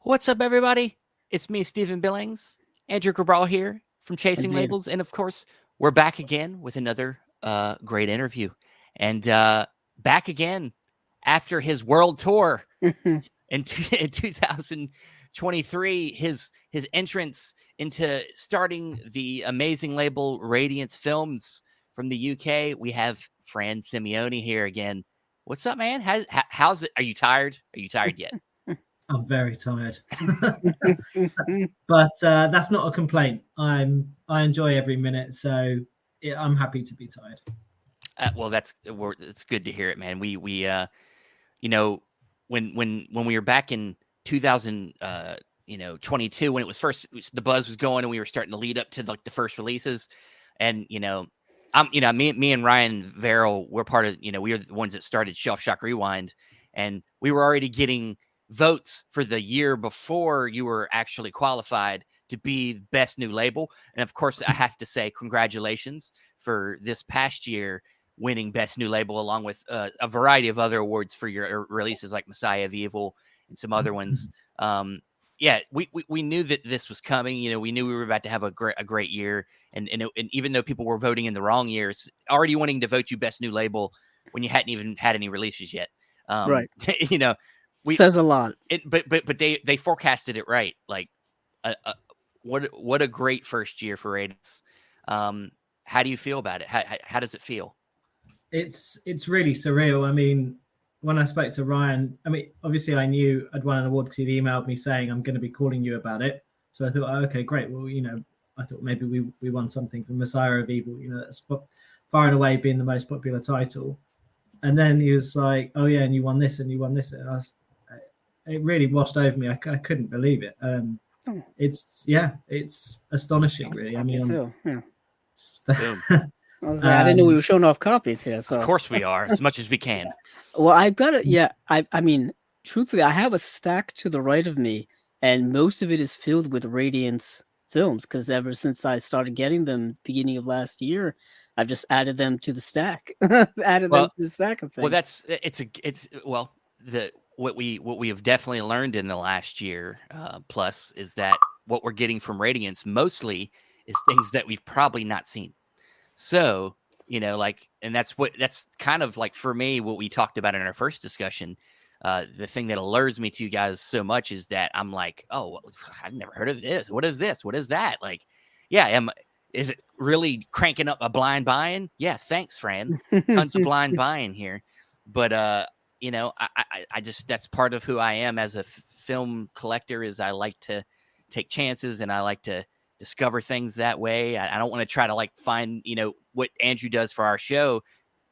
What's up, everybody? It's me, Stephen Billings, Andrew Cabral here from Chasing Indeed. Labels, and of course, we're back again with another great interview, and back again after his world tour in 2023, his entrance into starting the amazing label Radiance Films from the UK. We have Fran Simeoni here again. What's up, man? How's it? Are you tired? Are you tired yet? I'm very tired, but that's not a complaint. I enjoy every minute, so yeah, I'm happy to be tired. Well, it's good to hear it, man. We you know, when we were back in 2022, when it was first, the buzz was going, and we were starting to lead up to like the first releases, and me and Ryan Verrill, we're part of, we are the ones that started Shelf Shock Rewind, and we were already getting votes for the year before you were actually qualified to be best new label. And of course, I have to say congratulations for this past year winning best new label, along with a variety of other awards for your releases like Messiah of Evil and some other ones. Yeah, we knew that this was coming. We knew we were about to have a great year, and even though people were voting in the wrong years, already wanting to vote you best new label when you hadn't even had any releases yet. Right. Says a lot. But they forecasted it right. Like, what a great first year for Radiance. How do you feel about it? How does it feel? It's really surreal. I mean, when I spoke to Ryan, obviously I knew I'd won an award because he'd emailed me saying I'm going to be calling you about it. So I thought, oh, okay, great. Well, I thought maybe we won something for Messiah of Evil. That's far and away being the most popular title. And then he was like, oh yeah, and you won this, and you won this. And it really washed over me. I couldn't believe it. It's astonishing, really. I didn't know we were showing off copies here. So of course we are, as much as we can. Well, I've got it. Yeah, I mean, truthfully, I have a stack to the right of me, and most of it is filled with Radiance films because ever since I started getting them at the beginning of last year, I've just added them to the stack. Them to the stack of things. Well, what we have definitely learned in the last year plus is that what we're getting from Radiance mostly is things that we've probably not seen. So, and that's kind of like, for me, what we talked about in our first discussion. The thing that allures me to you guys so much is that I'm like, oh, I've never heard of this. What is this? What is that? Like, yeah, is it really cranking up a blind buying? Yeah, thanks, Fran. Tons of blind buying here. But, I just, that's part of who I am as a film collector, is I like to take chances, and I like to discover things that way. I don't want to try to like find, what Andrew does for our show,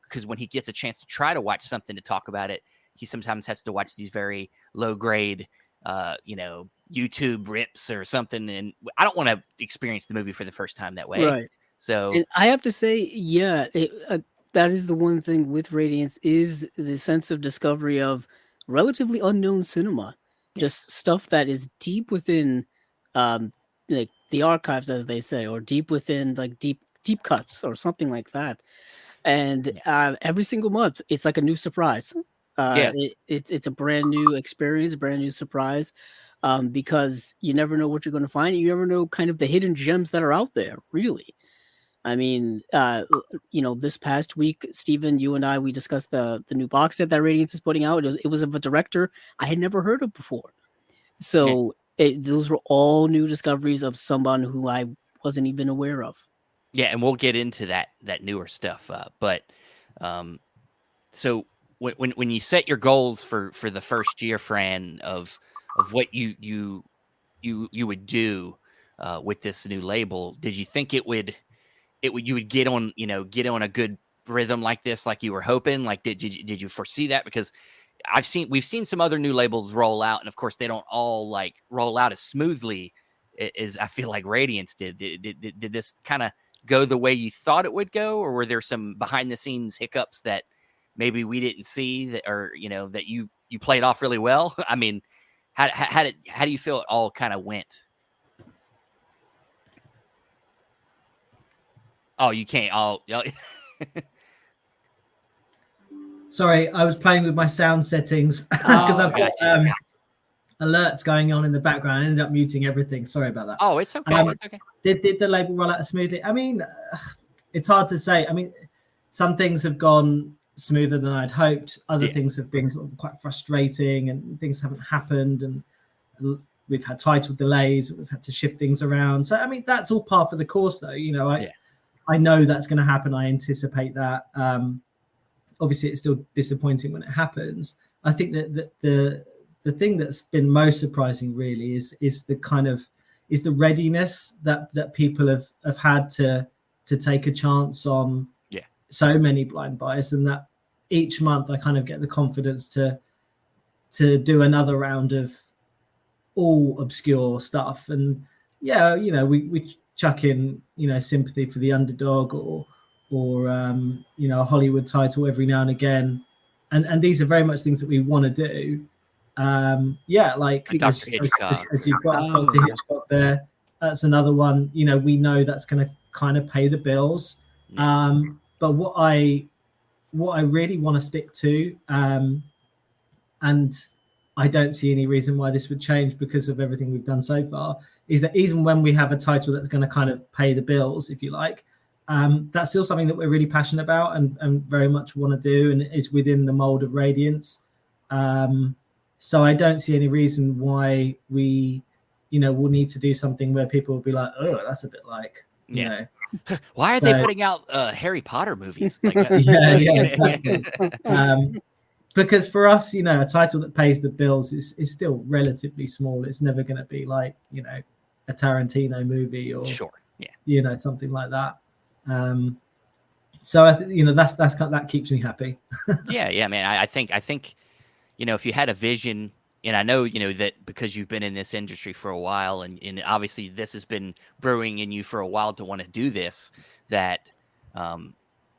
because when he gets a chance to try to watch something to talk about it, he sometimes has to watch these very low grade, YouTube rips or something. And I don't want to experience the movie for the first time that way. Right. So, and I have to say, yeah, that is the one thing with Radiance, is the sense of discovery of relatively unknown cinema, just stuff that is deep within, like the archives, as they say, or deep within like deep cuts or something like that. And every single month, it's like a new surprise. It's a brand new experience, a brand new surprise, because you never know what you're going to find. You never know kind of the hidden gems that are out there, really. I mean, this past week, Stephen, you and I, we discussed the new box set that Radiance is putting out. It was of a director I had never heard of before. So those were all new discoveries of someone who I wasn't even aware of. Yeah, and we'll get into that newer stuff. But so when you set your goals for the first year, Fran, of what you would do with this new label, did you think you would get on a good rhythm like this, like you were hoping? Like, did you foresee that? Because we've seen some other new labels roll out, and of course they don't all like roll out as smoothly as I feel like Radiance did. Did this kind of go the way you thought it would go, or were there some behind the scenes hiccups that maybe we didn't see, that, or that you played off really well? I mean, how do you feel it all kind of went? Oh, you can't. Sorry, I was playing with my sound settings because alerts going on in the background. I ended up muting everything. Sorry about that. Oh, it's okay. It's okay. Did the label roll out smoothly? I mean, it's hard to say. I mean, some things have gone smoother than I'd hoped. Other things have been sort of quite frustrating, and things haven't happened. And we've had title delays. We've had to shift things around. So, I mean, that's all par for the course, though. You know, I know that's going to happen. I anticipate that. Obviously, it's still disappointing when it happens. I think that the thing that's been most surprising, really, is the readiness that people have had to take a chance on so many blind buys, and that each month I kind of get the confidence to do another round of all obscure stuff. And we chuck in sympathy for the underdog or a Hollywood title every now and again, and these are very much things that we want to do. Like as you've got Dr. Hitchcock there, that's another one. We know that's going to kind of pay the bills. But what I really want to stick to, and I don't see any reason why this would change because of everything we've done so far, is that even when we have a title that's going to kind of pay the bills, if you like, that's still something that we're really passionate about and very much want to do, and is within the mold of Radiance. So I don't see any reason why we, will need to do something where people will be like, oh, that's a bit like, you know. Why are they putting out Harry Potter movies? Like exactly. Because for us, a title that pays the bills is still relatively small. It's never going to be like, a Tarantino movie or something like that. So that keeps me happy. yeah, man. I think if you had a vision, and I know that because you've been in this industry for a while, and obviously this has been brewing in you for a while to want to do this, that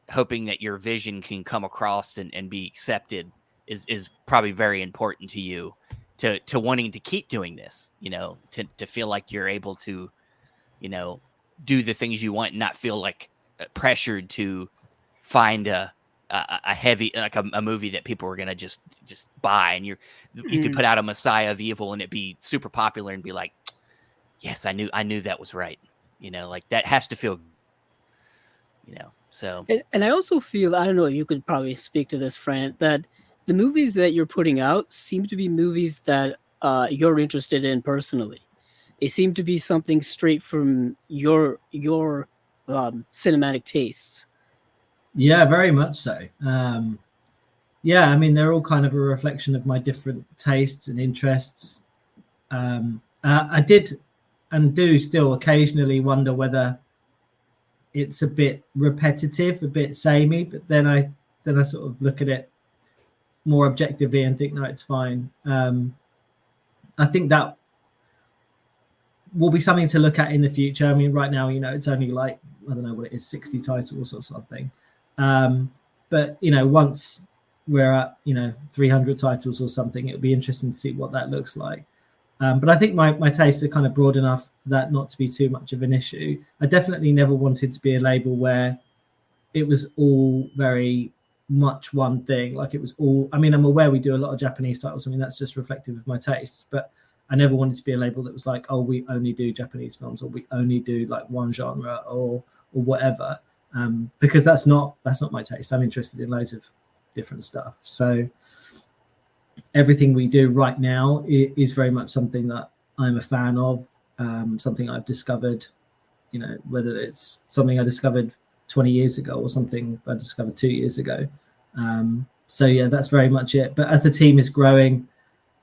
hoping that your vision can come across and be accepted is probably very important to you, to wanting to keep doing this, to feel like you're able to do the things you want and not feel like pressured to find a heavy, like a movie that people are gonna just buy, and you could put out a Messiah of Evil and it be super popular and be like, yes, I knew that was right, like that has to feel, so. And I also feel, I don't know, you could probably speak to this, Fran, that the movies that you're putting out seem to be movies that you're interested in personally. They seem to be something straight from your cinematic tastes. Yeah, very much so. I mean, they're all kind of a reflection of my different tastes and interests. I did and do still occasionally wonder whether it's a bit repetitive, a bit samey, but then I sort of look at it more objectively and think, no, it's fine. I think that will be something to look at in the future. I mean, right now, it's only like, I don't know what it is, 60 titles or something. But once we're at 300 titles or something, it'll be interesting to see what that looks like. But I think my tastes are kind of broad enough for that not to be too much of an issue. I definitely never wanted to be a label where it was all very much one thing. Like it was all, I mean, I'm aware we do a lot of Japanese titles. I mean, that's just reflective of my tastes, but I never wanted to be a label that was like, oh, we only do Japanese films, or we only do like one genre or whatever. Because that's not my taste. I'm interested in loads of different stuff. So everything we do right now is very much something that I'm a fan of, something I've discovered, whether it's something I discovered 20 years ago or something I discovered 2 years ago. So yeah, that's very much it. But as the team is growing,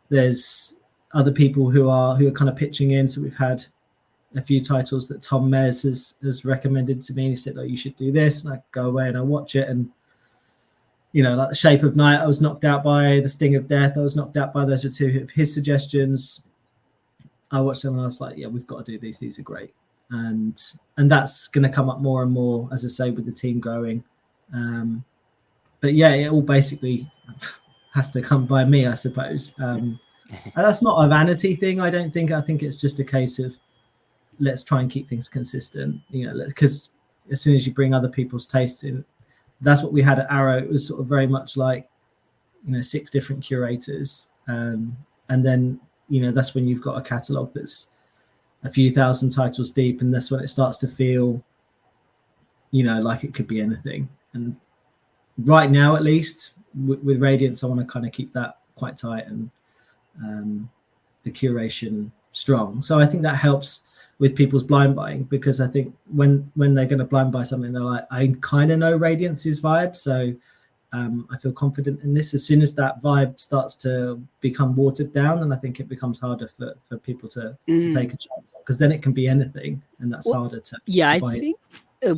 there's other people who are kind of pitching in. So we've had a few titles that Tom Mez has recommended to me. He said, oh, you should do this. And I go away and I watch it. And, like The Shape of Night, I was knocked out by. The Sting of Death, I was knocked out by. Those are two of his suggestions. I watched them and I was like, yeah, we've got to do these. These are great. And that's going to come up more and more, as I say, with the team growing. But yeah, it all basically has to come by me, I suppose. And that's not a vanity thing, I don't think. I think it's just a case of, let's try and keep things consistent, because as soon as you bring other people's tastes in, that's what we had at Arrow. It was sort of very much like, 6 different curators. And then, that's when you've got a catalogue that's a few thousand titles deep, and that's when it starts to feel, like it could be anything. And right now, at least with Radiance, I want to kind of keep that quite tight and the curation strong. So I think that helps with people's blind buying, because I think when they're going to blind buy something, they're like, I kind of know Radiance's vibe, so I feel confident in this. As soon as that vibe starts to become watered down, then I think it becomes harder for people to take a chance, because then it can be anything, and that's harder to I think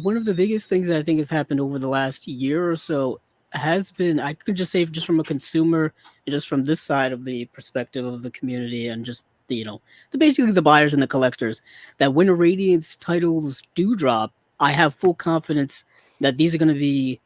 one of the biggest things that I think has happened over the last year or so has been, I could just say, just from a consumer and just from this side of the perspective of the community, and just basically the buyers and the collectors, that when Radiance titles do drop, I have full confidence that these are going to be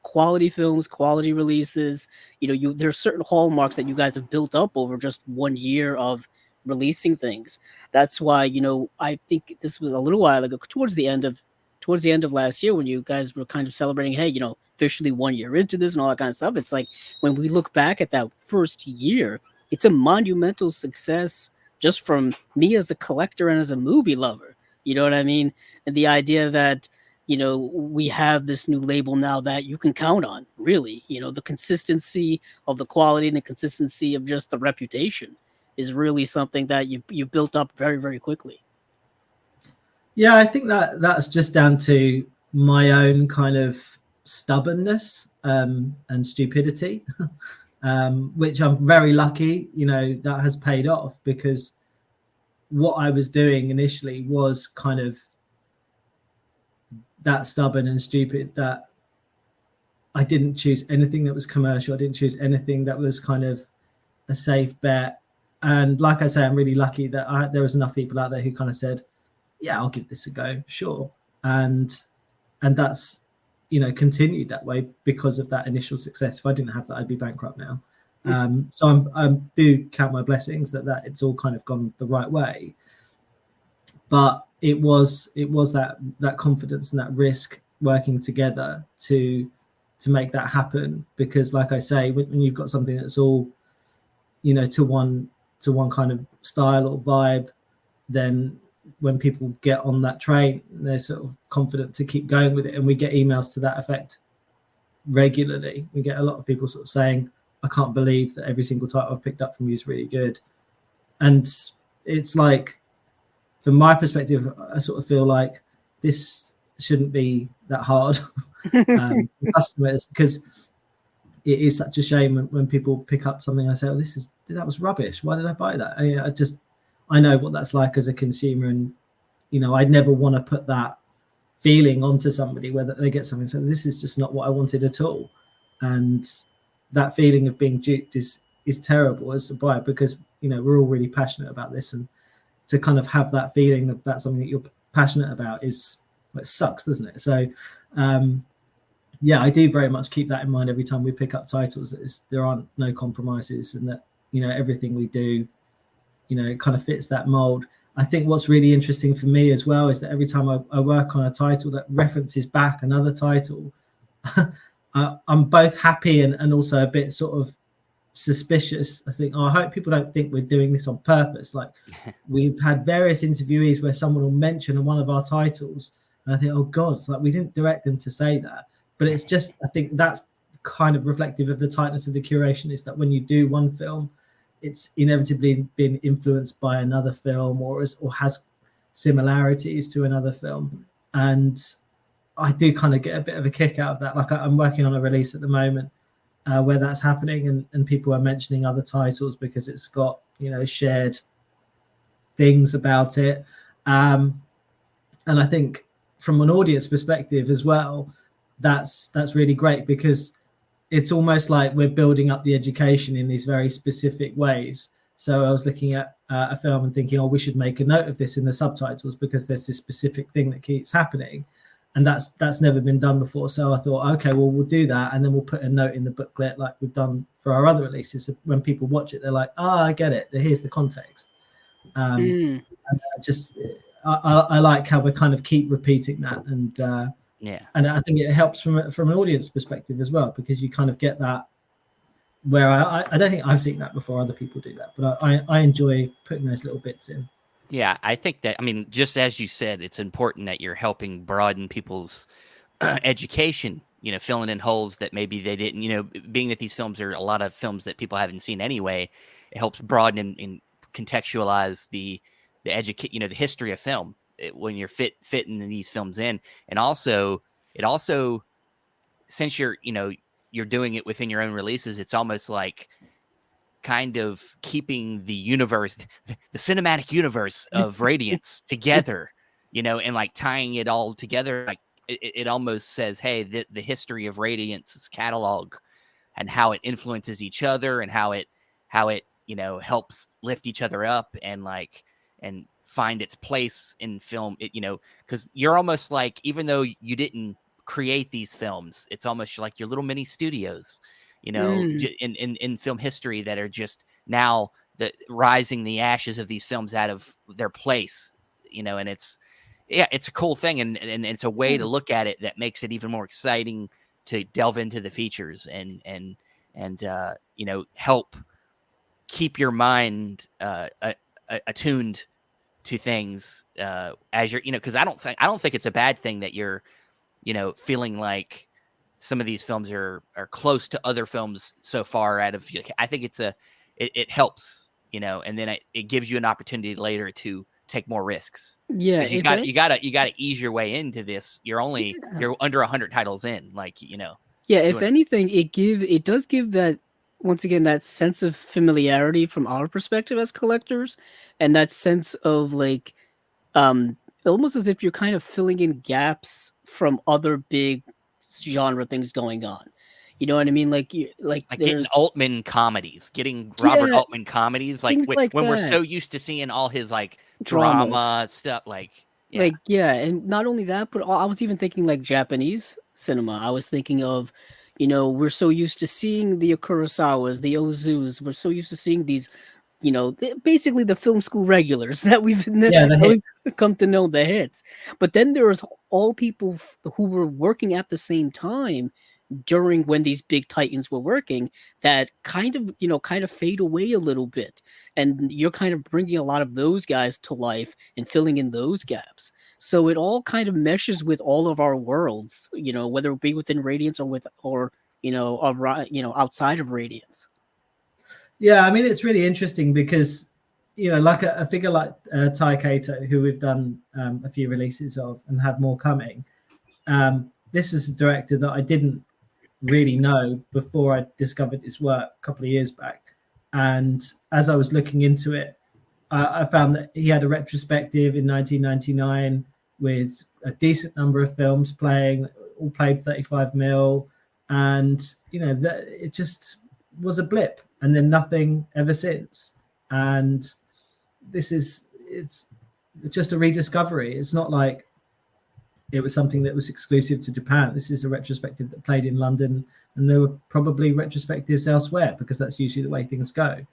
quality films, quality releases. There are certain hallmarks that you guys have built up over just 1 year of releasing things. That's why I think this was a little while ago, towards the end of last year, when you guys were kind of celebrating, hey, officially 1 year into this and all that kind of stuff. It's like, when we look back at that first year, it's a monumental success just from me as a collector and as a movie lover. You know what I mean? And the idea that we have this new label now that you can count on, really. The consistency of the quality and the consistency of just the reputation is really something that you built up very, very quickly. Yeah, I think that's just down to my own kind of stubbornness and stupidity, which I'm very lucky, that has paid off, because what I was doing initially was kind of that stubborn and stupid, that I didn't choose anything that was commercial. I didn't choose anything that was kind of a safe bet. And like I say, I'm really lucky that there was enough people out there who kind of said, yeah, I'll give this a go, sure. And that's, continued that way because of that initial success. If I didn't have that, I'd be bankrupt now. So I do count my blessings that it's all kind of gone the right way. But it was that confidence and that risk working together to make that happen. Because like I say, when you've got something that's all, to one kind of style or vibe, then when people get on that train, they're sort of confident to keep going with it. And we get emails to that effect regularly. We get a lot of people sort of saying, I can't believe that every single title I've picked up from you is really good. And it's like, from my perspective, I sort of feel like this shouldn't be that hard for customers, because it is such a shame when people pick up something and I say, oh, that was rubbish. Why did I buy that? I know what that's like as a consumer, and I'd never want to put that feeling onto somebody where they get something and say, this is just not what I wanted at all. And that feeling of being duped is terrible as a buyer, because we're all really passionate about this, and to kind of have that feeling that that's something that you're passionate about it sucks, doesn't it? So I do very much keep that in mind every time we pick up titles, that there aren't no compromises, and that everything we do it kind of fits that mold. I think what's really interesting for me as well is that every time I work on a title that references back another title, I'm both happy and also a bit sort of suspicious. I think, I hope people don't think we're doing this on purpose. Like, we've had various interviewees where someone will mention one of our titles, and I think, oh God, it's like we didn't direct them to say that. But it's just, I think that's kind of reflective of the tightness of the curation, is that when you do one film, it's inevitably been influenced by another film, or has similarities to another film. And I do kind of get a bit of a kick out of that. Like, I'm working on a release at the moment where that's happening, and people are mentioning other titles because it's got shared things about it. And I think from an audience perspective as well, that's really great, because it's almost like we're building up the education in these very specific ways. So I was looking at a film and thinking, oh, we should make a note of this in the subtitles, because there's this specific thing that keeps happening, and that's never been done before. So I thought, okay, well, we'll do that, and then we'll put a note in the booklet like we've done for our other releases. So when people watch it, they're like, I get it, here's the context. And I like how we kind of keep repeating that, and and I think it helps from an audience perspective as well, because you kind of get where I don't think I've seen that before. Other people do that, but I enjoy putting those little bits in. Yeah, I think that, I mean, just as you said, it's important that you're helping broaden people's education, you know, filling in holes that maybe they didn't, you know, being that these films are a lot of films that people haven't seen anyway, it helps broaden and contextualize the educate, you know, the history of film when you're fitting these films in. And also, it also, since you're, you know, you're doing it within your own releases, it's almost like kind of keeping the universe, the cinematic universe of Radiance together, you know, and like tying it all together. Like it almost says, hey, the history of Radiance's catalog and how it influences each other and how it, you know, helps lift each other up and like, and find its place in film, it, you know, because you're almost like, even though you didn't create these films, it's almost like your little mini studios, you know, in film history that are just now rising the ashes of these films out of their place, you know, and it's, yeah, it's a cool thing. And it's a way to look at it that makes it even more exciting to delve into the features and you know, help keep your mind attuned to things as you're, you know, because I don't think it's a bad thing that you're, you know, feeling like some of these films are close to other films so far out of, I think it helps, you know, and then it gives you an opportunity later to take more risks. Yeah, Because you gotta ease your way into this. You're under 100 titles in, like, you know. Yeah, if anything, it does give that, once again, that sense of familiarity from our perspective as collectors, and that sense of like, almost as if you're kind of filling in gaps from other big genre things going on. You know what I mean? Like Getting there's Altman comedies, getting Robert yeah, Altman comedies, like things like when we're that. so used to seeing all his like Dramas. drama stuff, like yeah. Like, yeah, and not only that, but I was even thinking like Japanese cinema. I was thinking of, you know, we're so used to seeing the Kurosawas, the Ozus. We're so used to seeing these, you know, basically the film school regulars that we've come to know, the hits. But then there was all people who were working at the same time during when these big titans were working that kind of fade away a little bit, and you're kind of bringing a lot of those guys to life and filling in those gaps, so it all kind of meshes with all of our worlds, you know, whether it be within Radiance or outside of Radiance. Yeah, I mean, it's really interesting because, you know, like a figure like Tai Kato, who we've done a few releases of and have more coming. This is a director that I didn't really know before I discovered his work a couple of years back. And as I was looking into it, I found that he had a retrospective in 1999 with a decent number of films playing, all played 35 mil. And, you know, it just was a blip and then nothing ever since. And it's just a rediscovery. It's not like it was something that was exclusive to Japan. This is a retrospective that played in London, and there were probably retrospectives elsewhere because that's usually the way things go.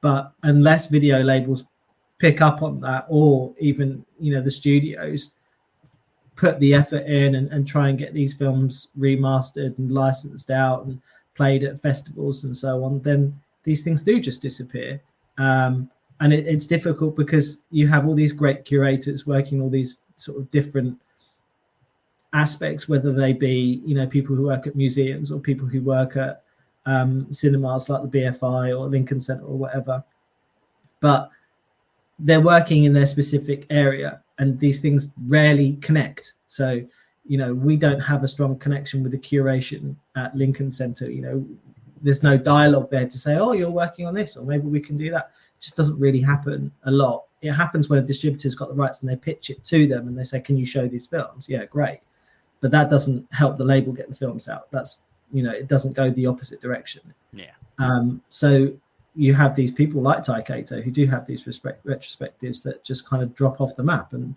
But unless video labels pick up on that, or even, you know, the studios put the effort in and try and get these films remastered and licensed out and played at festivals and so on, then these things do just disappear. And it's difficult because you have all these great curators working all these sort of different aspects, whether they be, you know, people who work at museums or people who work at cinemas like the BFI or Lincoln Center or whatever, but they're working in their specific area and these things rarely connect. So, you know, we don't have a strong connection with the curation at Lincoln Center. You know, there's no dialogue there to say, oh, you're working on this, or maybe we can do that. It just doesn't really happen a lot. It happens when a distributor's got the rights and they pitch it to them and they say, can you show these films? Yeah, great. But that doesn't help the label get the films out. That's, you know, it doesn't go the opposite direction. Yeah. So you have these people like Tai Kato who do have these retrospectives that just kind of drop off the map, and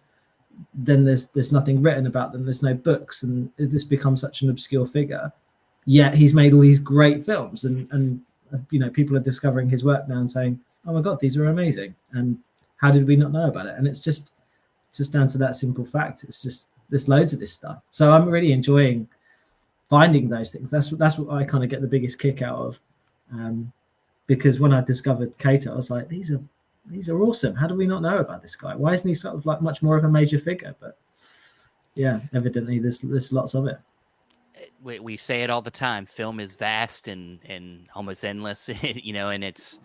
then there's nothing written about them. There's no books, and this becomes such an obscure figure. Yet he's made all these great films, and you know, people are discovering his work now and saying, "Oh my God, these are amazing!" And how did we not know about it? And it's just down to that simple fact. It's just there's loads of this stuff. So I'm really enjoying finding those things. That's what I kind of get the biggest kick out of. Because when I discovered Kato, I was like, these are awesome. How do we not know about this guy? Why isn't he sort of like much more of a major figure? But yeah, evidently there's lots of it. We say it all the time. Film is vast and almost endless, and it's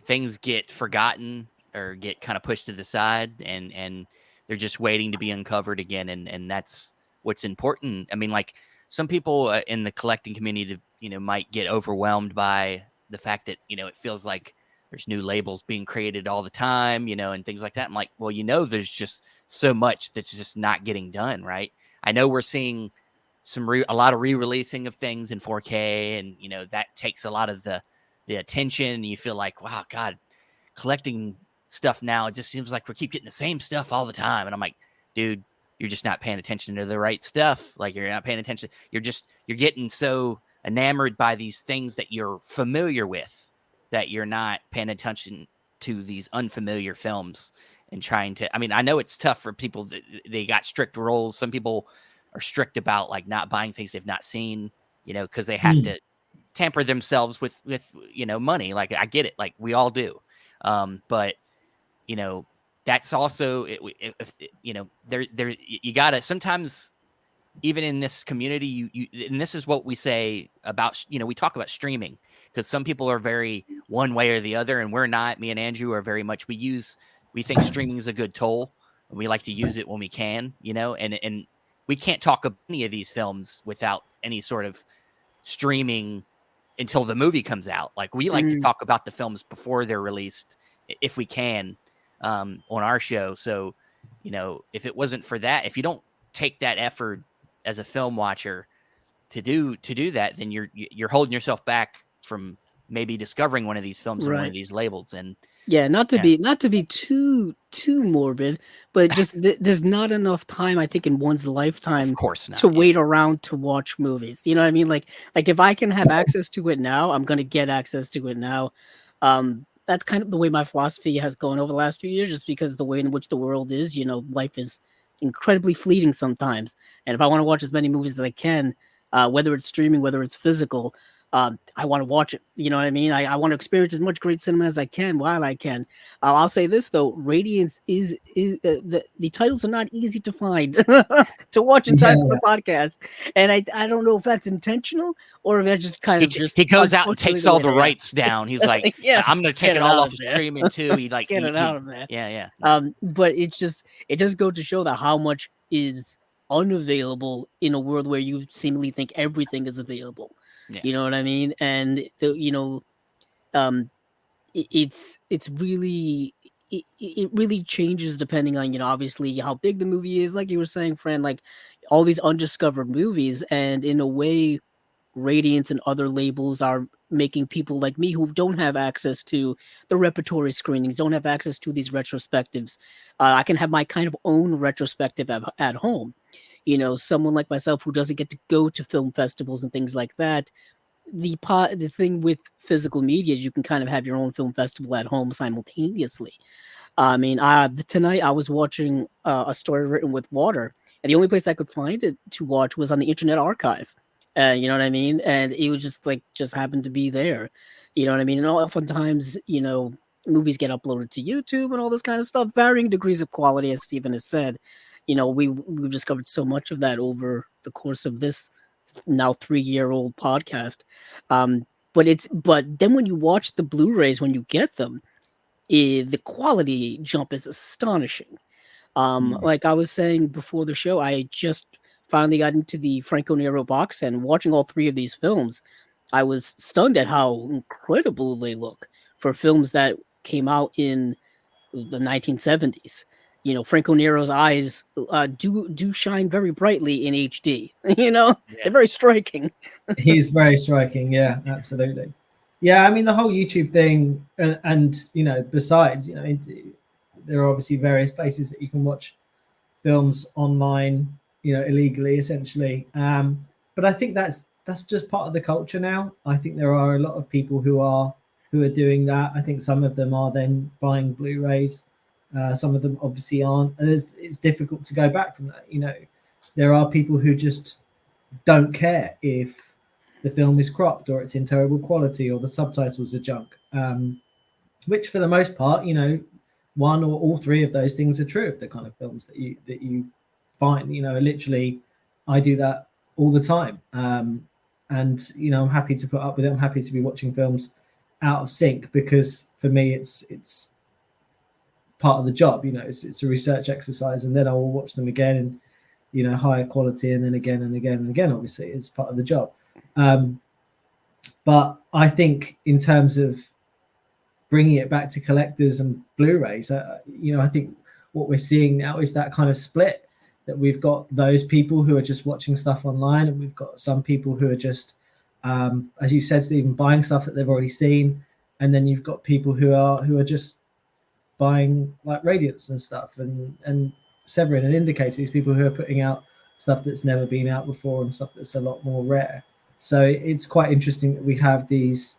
things get forgotten or get kind of pushed to the side, and they're just waiting to be uncovered again, and that's what's important. I mean, like some people in the collecting community, might get overwhelmed by the fact that it feels like there's new labels being created all the time, and things like that. I'm like, well, there's just so much that's just not getting done, right? I know we're seeing a lot of re-releasing of things in 4K, and that takes a lot of the attention, and you feel like, wow, God, collecting stuff now, it just seems like we keep getting the same stuff all the time. And I'm like, dude, you're just not paying attention to the right stuff. Like, you're not paying attention. You're getting so enamored by these things that you're familiar with that you're not paying attention to these unfamiliar films and trying to, I mean, I know it's tough for people that they got strict rules. Some people are strict about like not buying things they've not seen, because they have to tamper themselves with money. Like, I get it. Like, we all do. But that's also, if there you gotta sometimes, even in this community, you and this is what we say about, we talk about streaming, because some people are very one way or the other, and we're not. Me and Andrew are very much, we think streaming is a good tool, and we like to use it when we can, and we can't talk about any of these films without any sort of streaming until the movie comes out. Like, we like to talk about the films before they're released, if we can, on our show. So, if it wasn't for that, if you don't take that effort as a film watcher to do that, then you're holding yourself back from maybe discovering one of these films on one of these labels. And yeah, not to be too morbid, but just there's not enough time, I think, in one's lifetime, of course not, to wait around to watch movies. You know what I mean? Like if I can have access to it now, I'm gonna get access to it now. That's kind of the way my philosophy has gone over the last few years, just because of the way in which the world is. Life is incredibly fleeting sometimes, and if I want to watch as many movies as I can, whether it's streaming, whether it's physical, I want to watch it. You know what I mean? I want to experience as much great cinema as I can while I can. I'll say this though: Radiance is the titles are not easy to find to watch in time for the podcast, and I don't know if that's intentional or if that's just kind of just he goes out and takes all the rights down. He's like, yeah, I'm going to take it all off of streaming too. He like get it out of there. Yeah. But it just goes to show that how much is unavailable in a world where you seemingly think everything is available. Yeah. You know what I mean? And it's really it really changes depending on obviously how big the movie is. Like you were saying, Fran, like all these undiscovered movies, and in a way, Radiance and other labels are making people like me who don't have access to the repertory screenings, don't have access to these retrospectives. I can have my kind of own retrospective at home. Someone like myself who doesn't get to go to film festivals and things like that. The thing with physical media is you can kind of have your own film festival at home simultaneously. I mean, tonight I was watching a story written with water, and the only place I could find it to watch was on the Internet Archive. You know what I mean? And it was just happened to be there. You know what I mean? And oftentimes, movies get uploaded to YouTube and all this kind of stuff, varying degrees of quality, as Stephen has said. We've discovered so much of that over the course of this now 3-year-old podcast. But then when you watch the Blu-rays, when you get them, the quality jump is astonishing. Like I was saying before the show, I just finally got into the Franco Nero box, and watching all 3 of these films, I was stunned at how incredible they look for films that came out in the 1970s. Franco Nero's eyes do shine very brightly in HD. They're very striking. He's very striking. Yeah, absolutely. Yeah, I mean the whole YouTube thing, and besides, there are obviously various places that you can watch films online, illegally, essentially. But I think that's just part of the culture now. I think there are a lot of people who are doing that. I think some of them are then buying Blu-rays. Some of them obviously aren't. And it's difficult to go back from that. There are people who just don't care if the film is cropped, or it's in terrible quality, or the subtitles are junk. Which, for the most part, one or all three of those things are true of the kind of films that you find. Literally, I do that all the time, and I'm happy to put up with it. I'm happy to be watching films out of sync, because for me, it's part of the job. It's a research exercise, and then I will watch them again in higher quality, and then again and again and again. Obviously, it's part of the job. But I think in terms of bringing it back to collectors and Blu-rays, I think what we're seeing now is that kind of split, that we've got those people who are just watching stuff online, and we've got some people who are just, as you said, Stephen, buying stuff that they've already seen, and then you've got people who are just buying like Radiance and stuff, and Severin and Indicator, these people who are putting out stuff that's never been out before and stuff that's a lot more rare. So it's quite interesting that we have these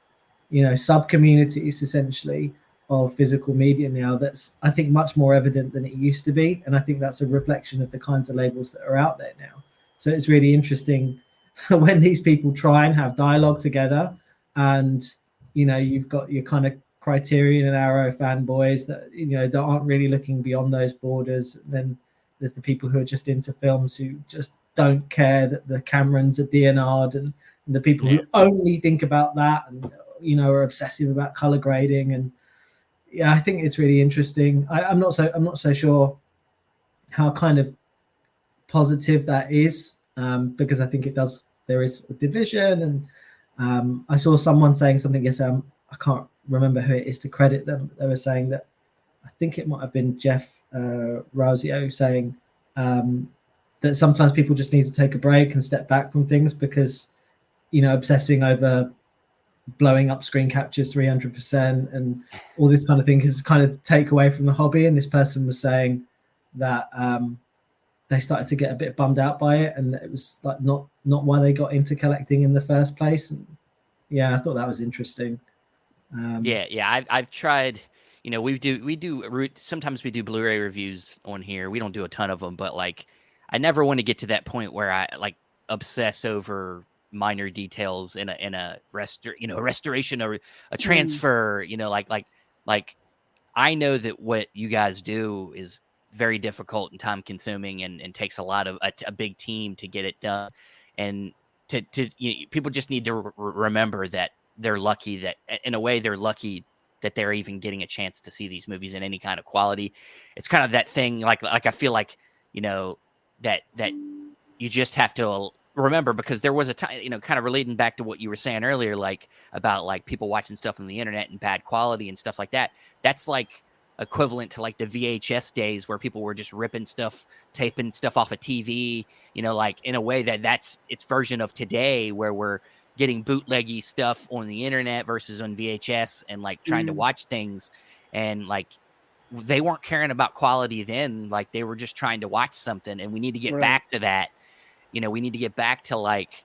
sub communities essentially of physical media now. That's, I think, much more evident than it used to be, and I think that's a reflection of the kinds of labels that are out there now. So it's really interesting when these people try and have dialogue together, and you've got your kind of Criterion and Arrow fanboys that that aren't really looking beyond those borders. Then there's the people who are just into films, who just don't care that the Camerons are DNR'd, and the people who only think about that and are obsessive about color grading. And I think it's really interesting. I'm not so sure how kind of positive that is, because I think there is a division. And I saw someone saying something yesterday. I can't remember who it is to credit them. They were saying that, I think it might have been Jeff Rausio, saying that sometimes people just need to take a break and step back from things, because obsessing over blowing up screen captures 300% and all this kind of thing is kind of take away from the hobby. And this person was saying that they started to get a bit bummed out by it, and it was like not why they got into collecting in the first place. And I thought that was interesting. I've tried. We do sometimes we do Blu-ray reviews on here. We don't do a ton of them, but like, I never want to get to that point where I like obsess over minor details in a restoration or a transfer. Like I know that what you guys do is very difficult and time consuming, and takes a lot of a big team to get it done. And to people just need to remember that they're lucky that, in a way, they're lucky that they're even getting a chance to see these movies in any kind of quality. It's kind of that thing, like I feel like, that you just have to remember, because there was a time, kind of relating back to what you were saying earlier, like about like people watching stuff on the internet in bad quality and stuff like that. That's like equivalent to like the VHS days, where people were just ripping stuff, taping stuff off a TV, like in a way that's its version of today, where we're getting bootleggy stuff on the internet versus on VHS, and like trying to watch things. And like, they weren't caring about quality then. Like, they were just trying to watch something, and we need to get back to that. We need to get back to like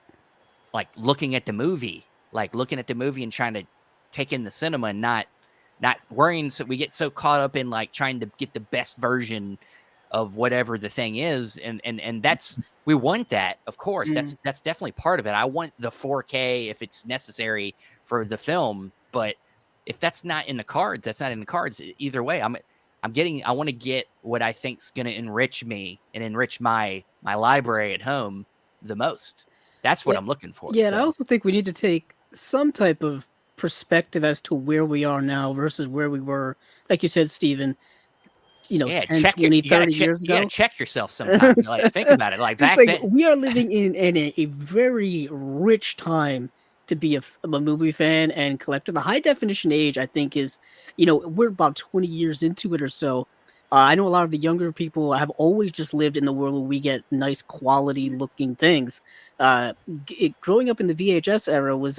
looking at the movie and trying to take in the cinema, and not worrying. So we get so caught up in like trying to get the best version of whatever the thing is. And that's, we want that, of course. That's definitely part of it. I want the 4K if it's necessary for the film, but if that's not in the cards, that's not in the cards. Either way, I want to get what I think's going to enrich me and enrich my library at home the most. That's what I'm looking for. Yeah, and I also think we need to take some type of perspective as to where we are now versus where we were, like you said, Stephen, 10, 20, 30 years ago. You gotta check yourself sometimes. Like, think about it. Like, just back like then, we are living in a very rich time to be a movie fan and collector. The high definition age, I think, is, we're about 20 years into it or so. I know a lot of the younger people have always just lived in the world where we get nice quality looking things. Growing up in the VHS era was,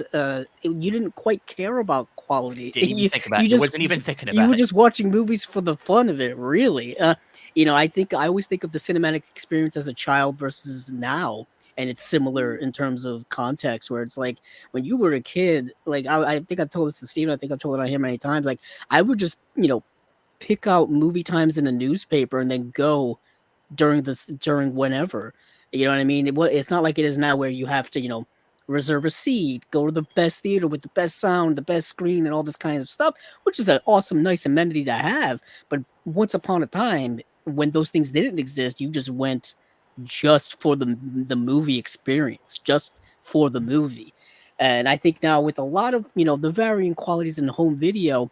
you didn't quite care about quality. Didn't even think about it. You wasn't even thinking about it. You were just watching movies for the fun of it, really. I always think of the cinematic experience as a child versus now. And it's similar in terms of context, where it's like when you were a kid, like I think I've told this to Steven, I think I've told it on here many times. Like, I would just, pick out movie times in a newspaper and then go during whenever. You know what I mean? It's not like it is now, where you have to, reserve a seat, go to the best theater with the best sound, the best screen, and all this kind of stuff, which is an awesome, nice amenity to have. But once upon a time, when those things didn't exist, you just went just for the movie experience, just for the movie. And I think now with a lot of, the varying qualities in home video,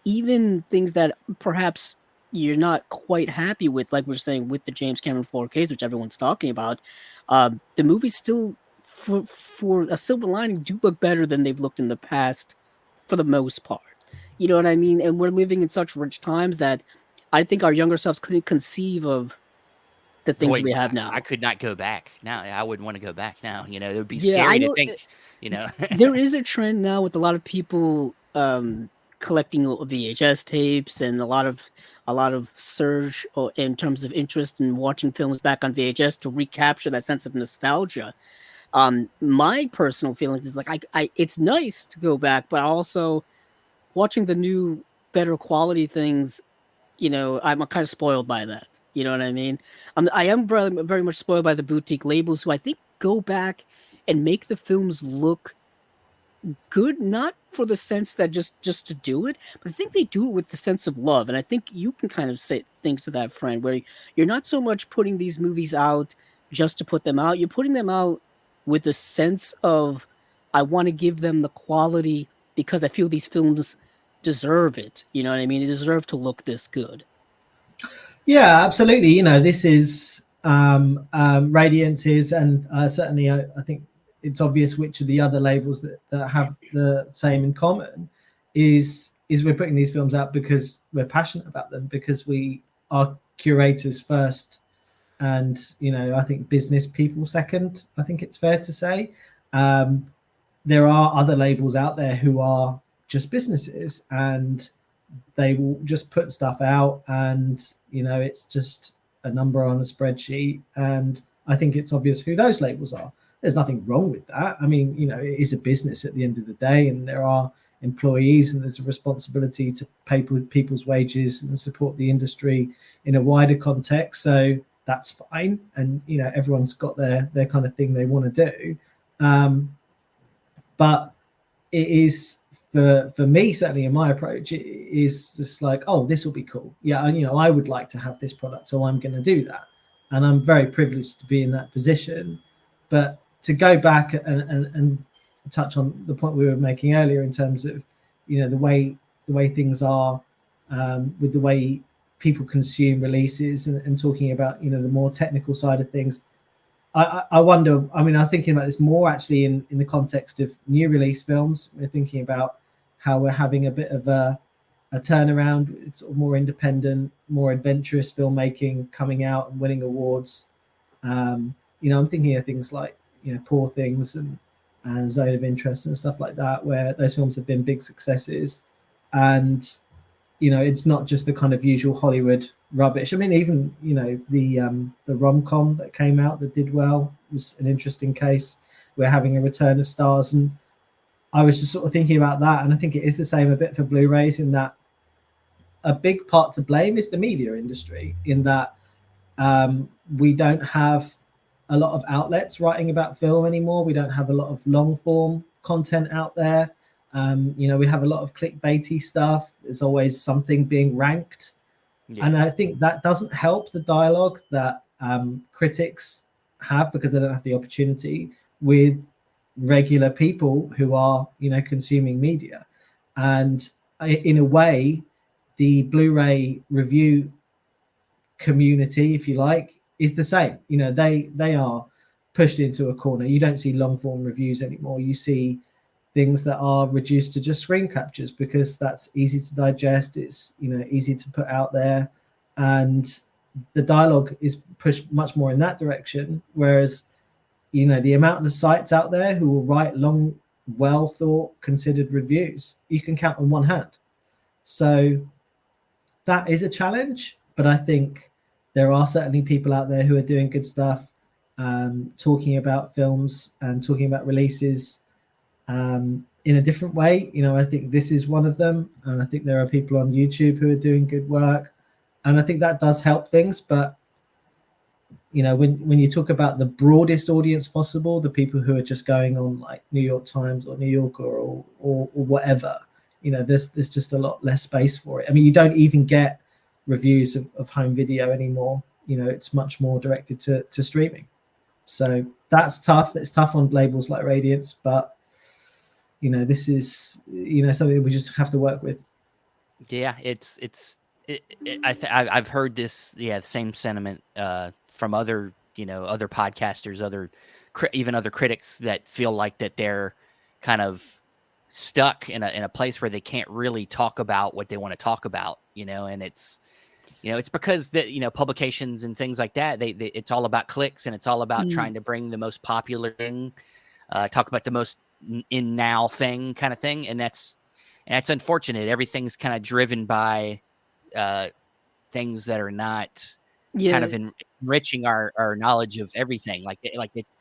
even things that perhaps you're not quite happy with, like we're saying with the James Cameron 4Ks, which everyone's talking about, the movies still, for a silver lining, do look better than they've looked in the past, for the most part. You know what I mean? And we're living in such rich times that I think our younger selves couldn't conceive of the things we have now. I could not go back now. I wouldn't want to go back now. It would be Yeah, I scary to know. think. There is a trend now with a lot of people collecting VHS tapes, and a lot of surge in terms of interest in watching films back on VHS to recapture that sense of nostalgia. My personal feelings is like I it's nice to go back, but also watching the new, better quality things, I'm kind of spoiled by that. You know what I mean? I am very, very much spoiled by the boutique labels who I think go back and make the films look good, not for the sense that just to do it, but I think they do it with the sense of love. And I think you can kind of say things to that, friend, where you're not so much putting these movies out just to put them out. You're putting them out with a sense of, I want to give them the quality because I feel these films deserve it. You know what I mean? They deserve to look this good. Yeah, absolutely. This is Radiance is, and certainly I think it's obvious which of the other labels that have the same in common is we're putting these films out because we're passionate about them, because we are curators first, and I think business people second. I think it's fair to say. There are other labels out there who are just businesses, and they will just put stuff out, and it's just a number on a spreadsheet. And I think it's obvious who those labels are. There's nothing wrong with that. I mean, it is a business at the end of the day, and there are employees, and there's a responsibility to pay people's wages and support the industry in a wider context. So that's fine, and everyone's got their kind of thing they want to do. But it is, for me, certainly in my approach, it is just like, oh, this will be cool. Yeah, and I would like to have this product, so I'm going to do that. And I'm very privileged to be in that position. But to go back and touch on the point we were making earlier in terms of the way things are, with the way people consume releases, and talking about the more technical side of things, I wonder, I mean, I was thinking about this more actually in the context of new release films. We're thinking about how we're having a bit of a turnaround. It's sort of more independent, more adventurous filmmaking coming out and winning awards. I'm thinking of things like, Poor Things and Zone of Interest and stuff like that, where those films have been big successes. And it's not just the kind of usual Hollywood rubbish. I mean, even the rom-com that came out that did well was an interesting case. We're having a return of stars, and I was just sort of thinking about that, and I think it is the same a bit for Blu-rays, in that a big part to blame is the media industry, in that we don't have a lot of outlets writing about film anymore. We don't have a lot of long-form content out there. We have a lot of clickbaity stuff. There's always something being ranked. Yeah. And I think that doesn't help the dialogue that critics have, because they don't have the opportunity with regular people who are, consuming media. And in a way, the Blu-ray review community, if you like, is the same. They are pushed into a corner. You don't see long-form reviews anymore. You see things that are reduced to just screen captures, because that's easy to digest. It's easy to put out there, and the dialogue is pushed much more in that direction. Whereas the amount of sites out there who will write long, well thought, considered reviews, you can count on one hand. So that is a challenge, but I think there are certainly people out there who are doing good stuff, talking about films and talking about releases in a different way. I think this is one of them, and I think there are people on YouTube who are doing good work, and I think that does help things. But you know, when you talk about the broadest audience possible, the people who are just going on like New York Times or New Yorker or whatever, you know, there's just a lot less space for it. I mean, you don't even get reviews of home video anymore. You know, it's much more directed to streaming. So that's tough. It's tough on labels like Radiance, but you know, this is, you know, something we just have to work with. Yeah, I've heard this, the same sentiment from other, other podcasters, even other critics that feel like that they're kind of stuck in a place where they can't really talk about what they want to talk about, and it's because publications and things like that, they it's all about clicks, and it's all about trying to bring the most popular thing, talk about the most in now thing kind of thing, and that's unfortunate. Everything's kind of driven by things that are not kind of enriching our knowledge of everything. Like it's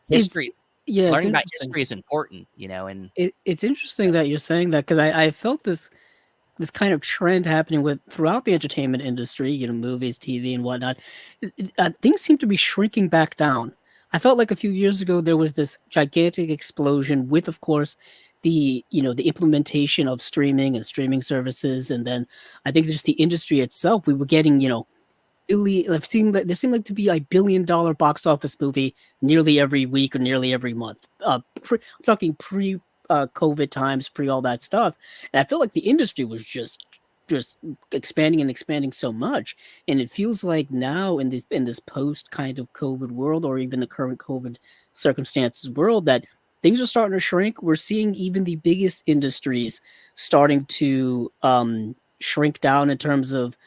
history. Learning about history is important, and it's interesting that you're saying that, because I felt this kind of trend happening throughout the entertainment industry, movies, TV, and whatnot. Things seem to be shrinking back down. I felt like a few years ago there was this gigantic explosion with, of course, the implementation of streaming and streaming services, and then I think just the industry itself. We were getting, I've seen that there seemed like to be a $1 billion box office movie nearly every week or nearly every month. I'm talking pre COVID times, pre all that stuff, and I feel like the industry was just expanding and expanding so much, and it feels like now in this post kind of COVID world, or even the current COVID circumstances world, that things are starting to shrink. We're seeing even the biggest industries starting to shrink down in terms of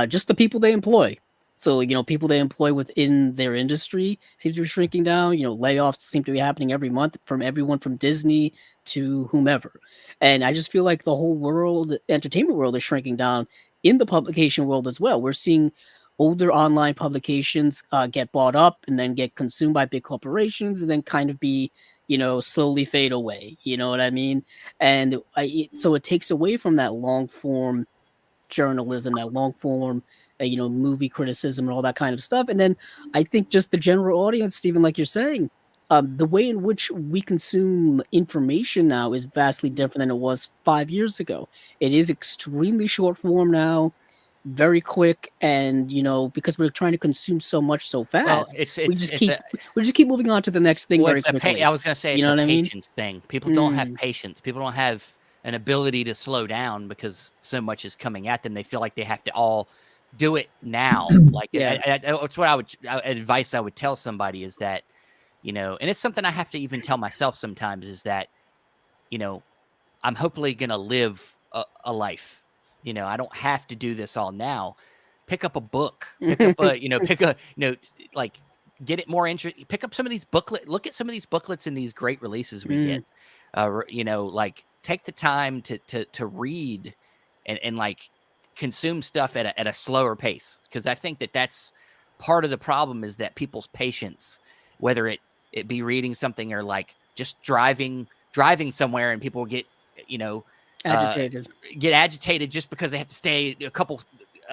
just the people they employ. So, people they employ within their industry seem to be shrinking down. Layoffs seem to be happening every month from everyone from Disney to whomever. And I just feel like the whole world, entertainment world, is shrinking down in the publication world as well. We're seeing older online publications get bought up and then get consumed by big corporations and then kind of be, slowly fade away. You know what I mean? And so it takes away from that long form journalism, that long form, movie criticism and all that kind of stuff. And then I think just the general audience, Stephen, like you're saying, the way in which we consume information now is vastly different than it was 5 years ago. It is extremely short form now, very quick, and because we're trying to consume so much so fast, we just keep moving on to the next thing very quickly. I was going to say it's a patience thing. People don't have patience. People don't have an ability to slow down because so much is coming at them. They feel like they have to all do it now. Like it's what advice I would tell somebody is that, and it's something I have to even tell myself sometimes, is that, I'm hopefully going to live a life. I don't have to do this all now. Pick up a book, like get it more interesting. Pick up some of these look at some of these booklets and these great releases we get, like take the time to read and like consume stuff at a slower pace. Cause I think that's part of the problem, is that people's patience, whether it be reading something or like just driving somewhere, and people get, get agitated just because they have to stay a couple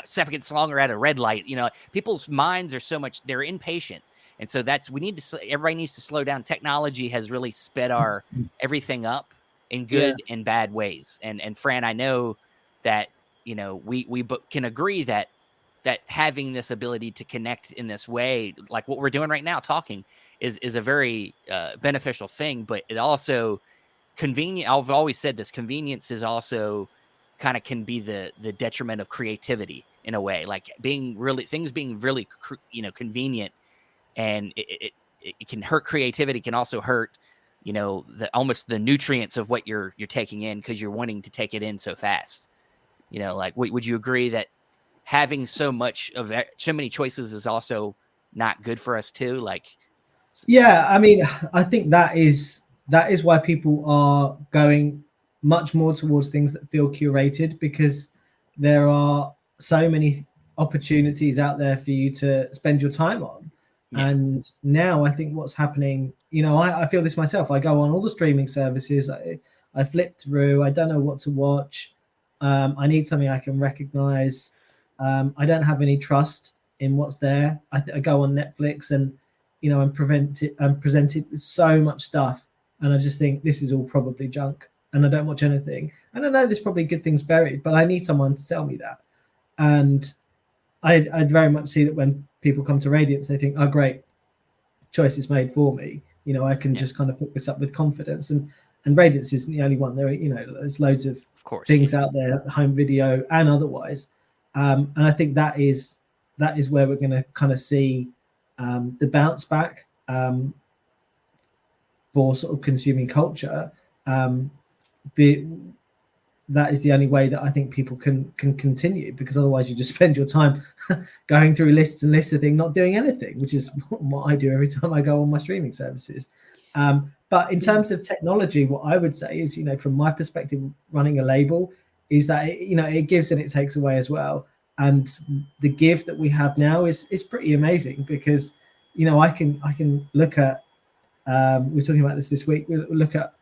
seconds longer at a red light. People's minds are so much, they're impatient. And so everybody needs to slow down. Technology has really sped everything up in good and bad ways. And Fran, I know that, we can agree that having this ability to connect in this way, like what we're doing right now, talking, is a very beneficial thing, but it also convenient. I've always said this, convenience is also kind of can be the detriment of creativity in a way, like things being really, convenient, and it can hurt creativity, can also hurt, almost the nutrients of what you're taking in, because you're wanting to take it in so fast. Like, would you agree that having so many choices is also not good for us too? Like, yeah, I mean, I think that is why people are going much more towards things that feel curated, because there are so many opportunities out there for you to spend your time on. Yeah. And now I think what's happening, I feel this myself. I go on all the streaming services. I flip through. I don't know what to watch. I need something I can recognize. I don't have any trust in what's there. I go on Netflix and I'm presented with so much stuff, and I just think this is all probably junk, and I don't watch anything. And I know there's probably good things buried, but I need someone to tell me that. And I'd very much see that when people come to Radiance, they think, oh great, choice is made for me. I can just kind of pick this up with confidence. And Radiance isn't the only one. There's loads of course, things out there, home video and otherwise. And I think that is where we're going to kind of see the bounce back for sort of consuming culture. That is the only way that I think people can continue, because otherwise you just spend your time going through lists and lists of things, not doing anything, which is what I do every time I go on my streaming services. But in terms of technology, what I would say is, from my perspective, running a label is that it gives and it takes away as well. And the give that we have now is pretty amazing, because I can look at we're talking about this week. We look at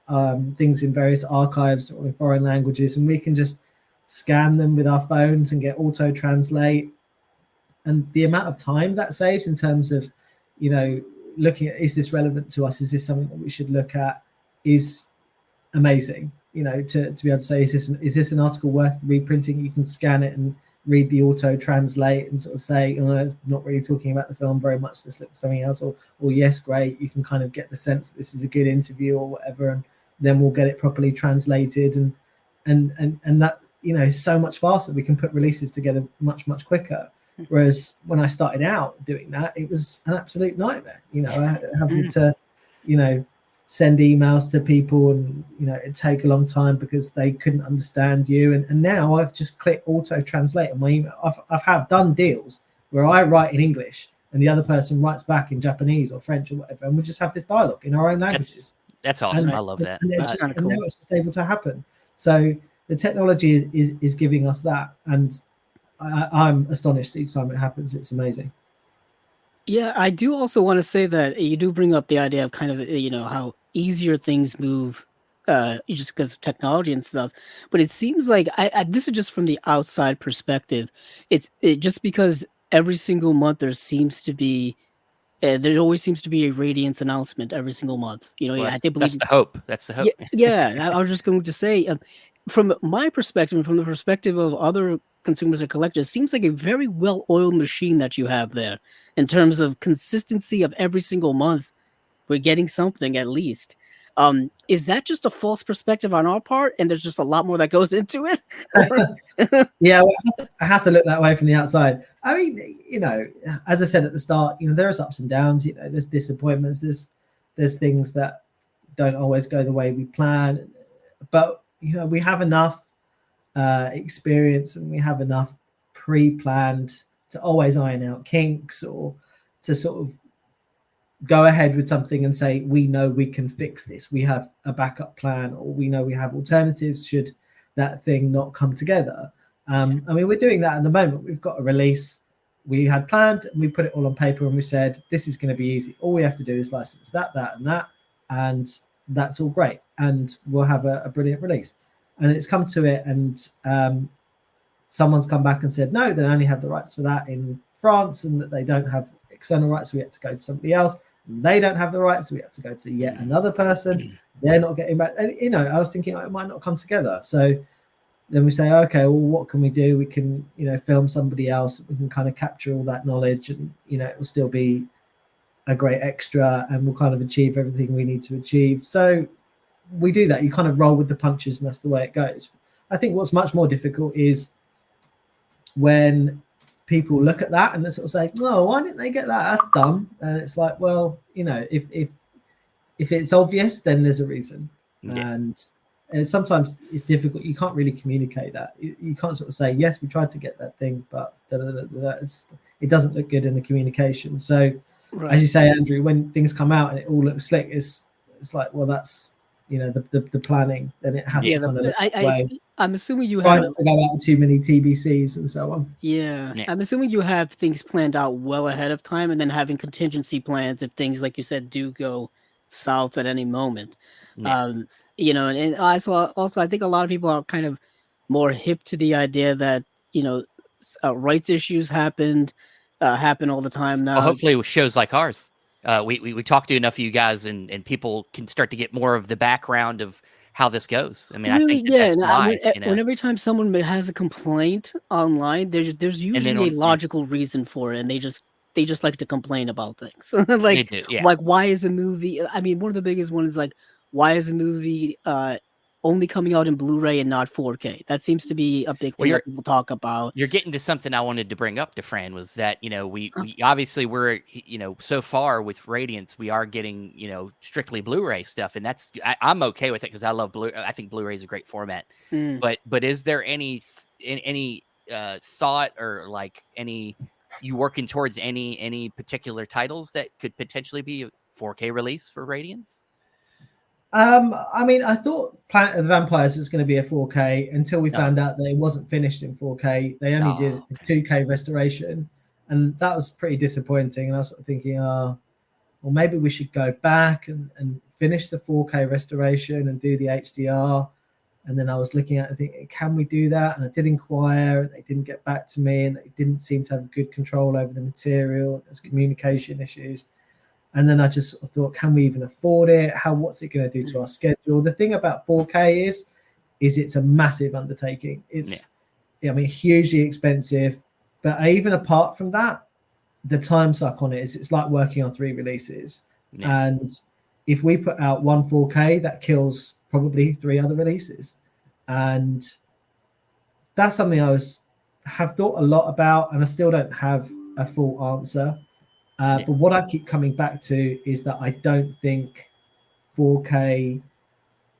things in various archives or in foreign languages, and we can just scan them with our phones and get auto translate. And the amount of time that saves in terms of, looking at, is this relevant to us? Is this something that we should look at? Is amazing. To be able to say, is this an article worth reprinting? You can scan it and read the auto translate and sort of say, oh, it's not really talking about the film very much, let's look for something else, or yes, great, you can kind of get the sense that this is a good interview or whatever, and then we'll get it properly translated, and that so much faster. We can put releases together much quicker. Whereas when I started out doing that, it was an absolute nightmare. Having to send emails to people, and it'd take a long time because they couldn't understand you. And now I just click auto translate on my email. I've done deals where I write in English and the other person writes back in Japanese or French or whatever, and we just have this dialogue in our own languages. That's awesome. I love that. And now it's just able to happen. So the technology is giving us that, and I'm astonished each time it happens. It's amazing. Yeah, I do also want to say that you do bring up the idea of kind of, how easier things move just because of technology and stuff. But it seems like this is just from the outside perspective. It just because every single month there seems to be there always seems to be a Radiance announcement every single month. Well, I believe that's the hope. That's the hope. Yeah, I was just going to say, from my perspective, and from the perspective of other consumers and collectors, it seems like a very well-oiled machine that you have there in terms of consistency of every single month. We're getting something at least. Is that just a false perspective on our part, and there's just a lot more that goes into it? Yeah, well, it has to look that way from the outside. I mean, as I said at the start, there's ups and downs. There's disappointments. There's things that don't always go the way we plan, but we have enough experience, and we have enough pre-planned to always iron out kinks, or to sort of go ahead with something and say, we know we can fix this, we have a backup plan, or we know we have alternatives should that thing not come together. I mean, we're doing that at the moment. We've got a release we had planned, and we put it all on paper, and we said, this is going to be easy. All we have to do is license that, and that, and that's all great, and we'll have a brilliant release. And it's come to it, and someone's come back and said, no, they only have the rights for that in France, and that they don't have external rights, so we had to go to somebody else. And they don't have the rights, so we had to go to yet another person. They're not getting back. And, I was thinking it might not come together. So then we say, okay, well, what can we do? We can, film somebody else. We can kind of capture all that knowledge, and, it will still be a great extra, and we'll kind of achieve everything we need to achieve. So we do that. You kind of roll with the punches, and that's the way it goes. I think what's much more difficult is when people look at that and they sort of say, "No, why didn't they get that? That's dumb." And it's like, well, if it's obvious, then there's a reason. Yeah. And sometimes it's difficult. You can't really communicate that. You can't sort of say, "Yes, we tried to get that thing, but it doesn't look good in the communication." So, as you say, Andrew, when things come out and it all looks slick, it's like, well, that's the planning. Then it has to kind of look I'm assuming you have not to go out with too many TBCs and so on. Yeah, I'm assuming you have things planned out well ahead of time, and then having contingency plans if things, like you said, do go south at any moment. Yeah. And also I think a lot of people are kind of more hip to the idea that rights issues happened. happen all the time now. Well, hopefully with shows like ours, we talk to enough of you guys, and people can start to get more of the background of how this goes. I mean, I Really, think yeah. that's And why, you know, when every time someone has a complaint online, there's and then usually a on, yeah, logical reason for it, and they just like to complain about things. they do, yeah. Like why is a movie? I mean, one of the biggest ones is like why is a movie only coming out in Blu-ray and not 4K? That seems to be a big Well, thing that people talk about. you're getting to something I wanted to bring up to Fran, was that, you know, Uh, we obviously we're, you know, so far with Radiance, we are getting, you know, strictly Blu-ray stuff, and I'm okay with it because I love I think Blu-ray is a great format. mm. But is there any thought, or like any, you working towards any particular titles that could potentially be a 4K release for Radiance? I mean, I thought Planet of the Vampires was going to be a 4K until we No. found out that it wasn't finished in 4K. They only did a 2K restoration, and that was pretty disappointing. And I was sort of thinking, well, maybe we should go back and finish the 4K restoration and do the HDR. And then I was looking at it and thinking, can we do that? And I did inquire, and they didn't get back to me, and they didn't seem to have good control over the material. There's communication issues. And then I just sort of thought, can we even afford it? What's it going to do to our schedule? The thing about 4K is it's a massive undertaking. It's, I mean, hugely expensive. But even apart from that, the time suck on it is it's like working on 3 releases. Yeah. And if we put out one 4K, that kills probably 3 other releases. And that's something I have thought a lot about, and I still don't have a full answer. But what I keep coming back to is that I don't think 4K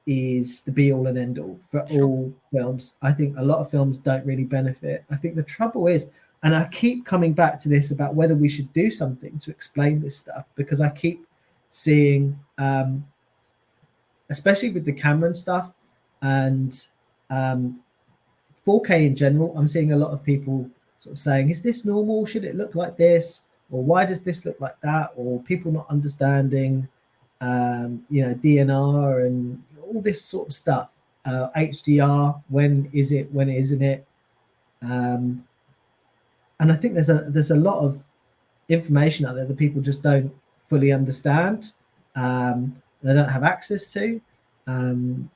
is the be all and end all for all films. I think a lot of films don't really benefit. I think the trouble is, and I keep coming back to this about whether we should do something to explain this stuff, because I keep seeing, especially with the Cameron stuff and 4K in general, I'm seeing a lot of people sort of saying, is this normal? Should it look like this? Or why does this look like that? Or people not understanding, DNR and all this sort of stuff. HDR, when is it? When isn't it? And I think there's a lot of information out there that people just don't fully understand. They don't have access to, and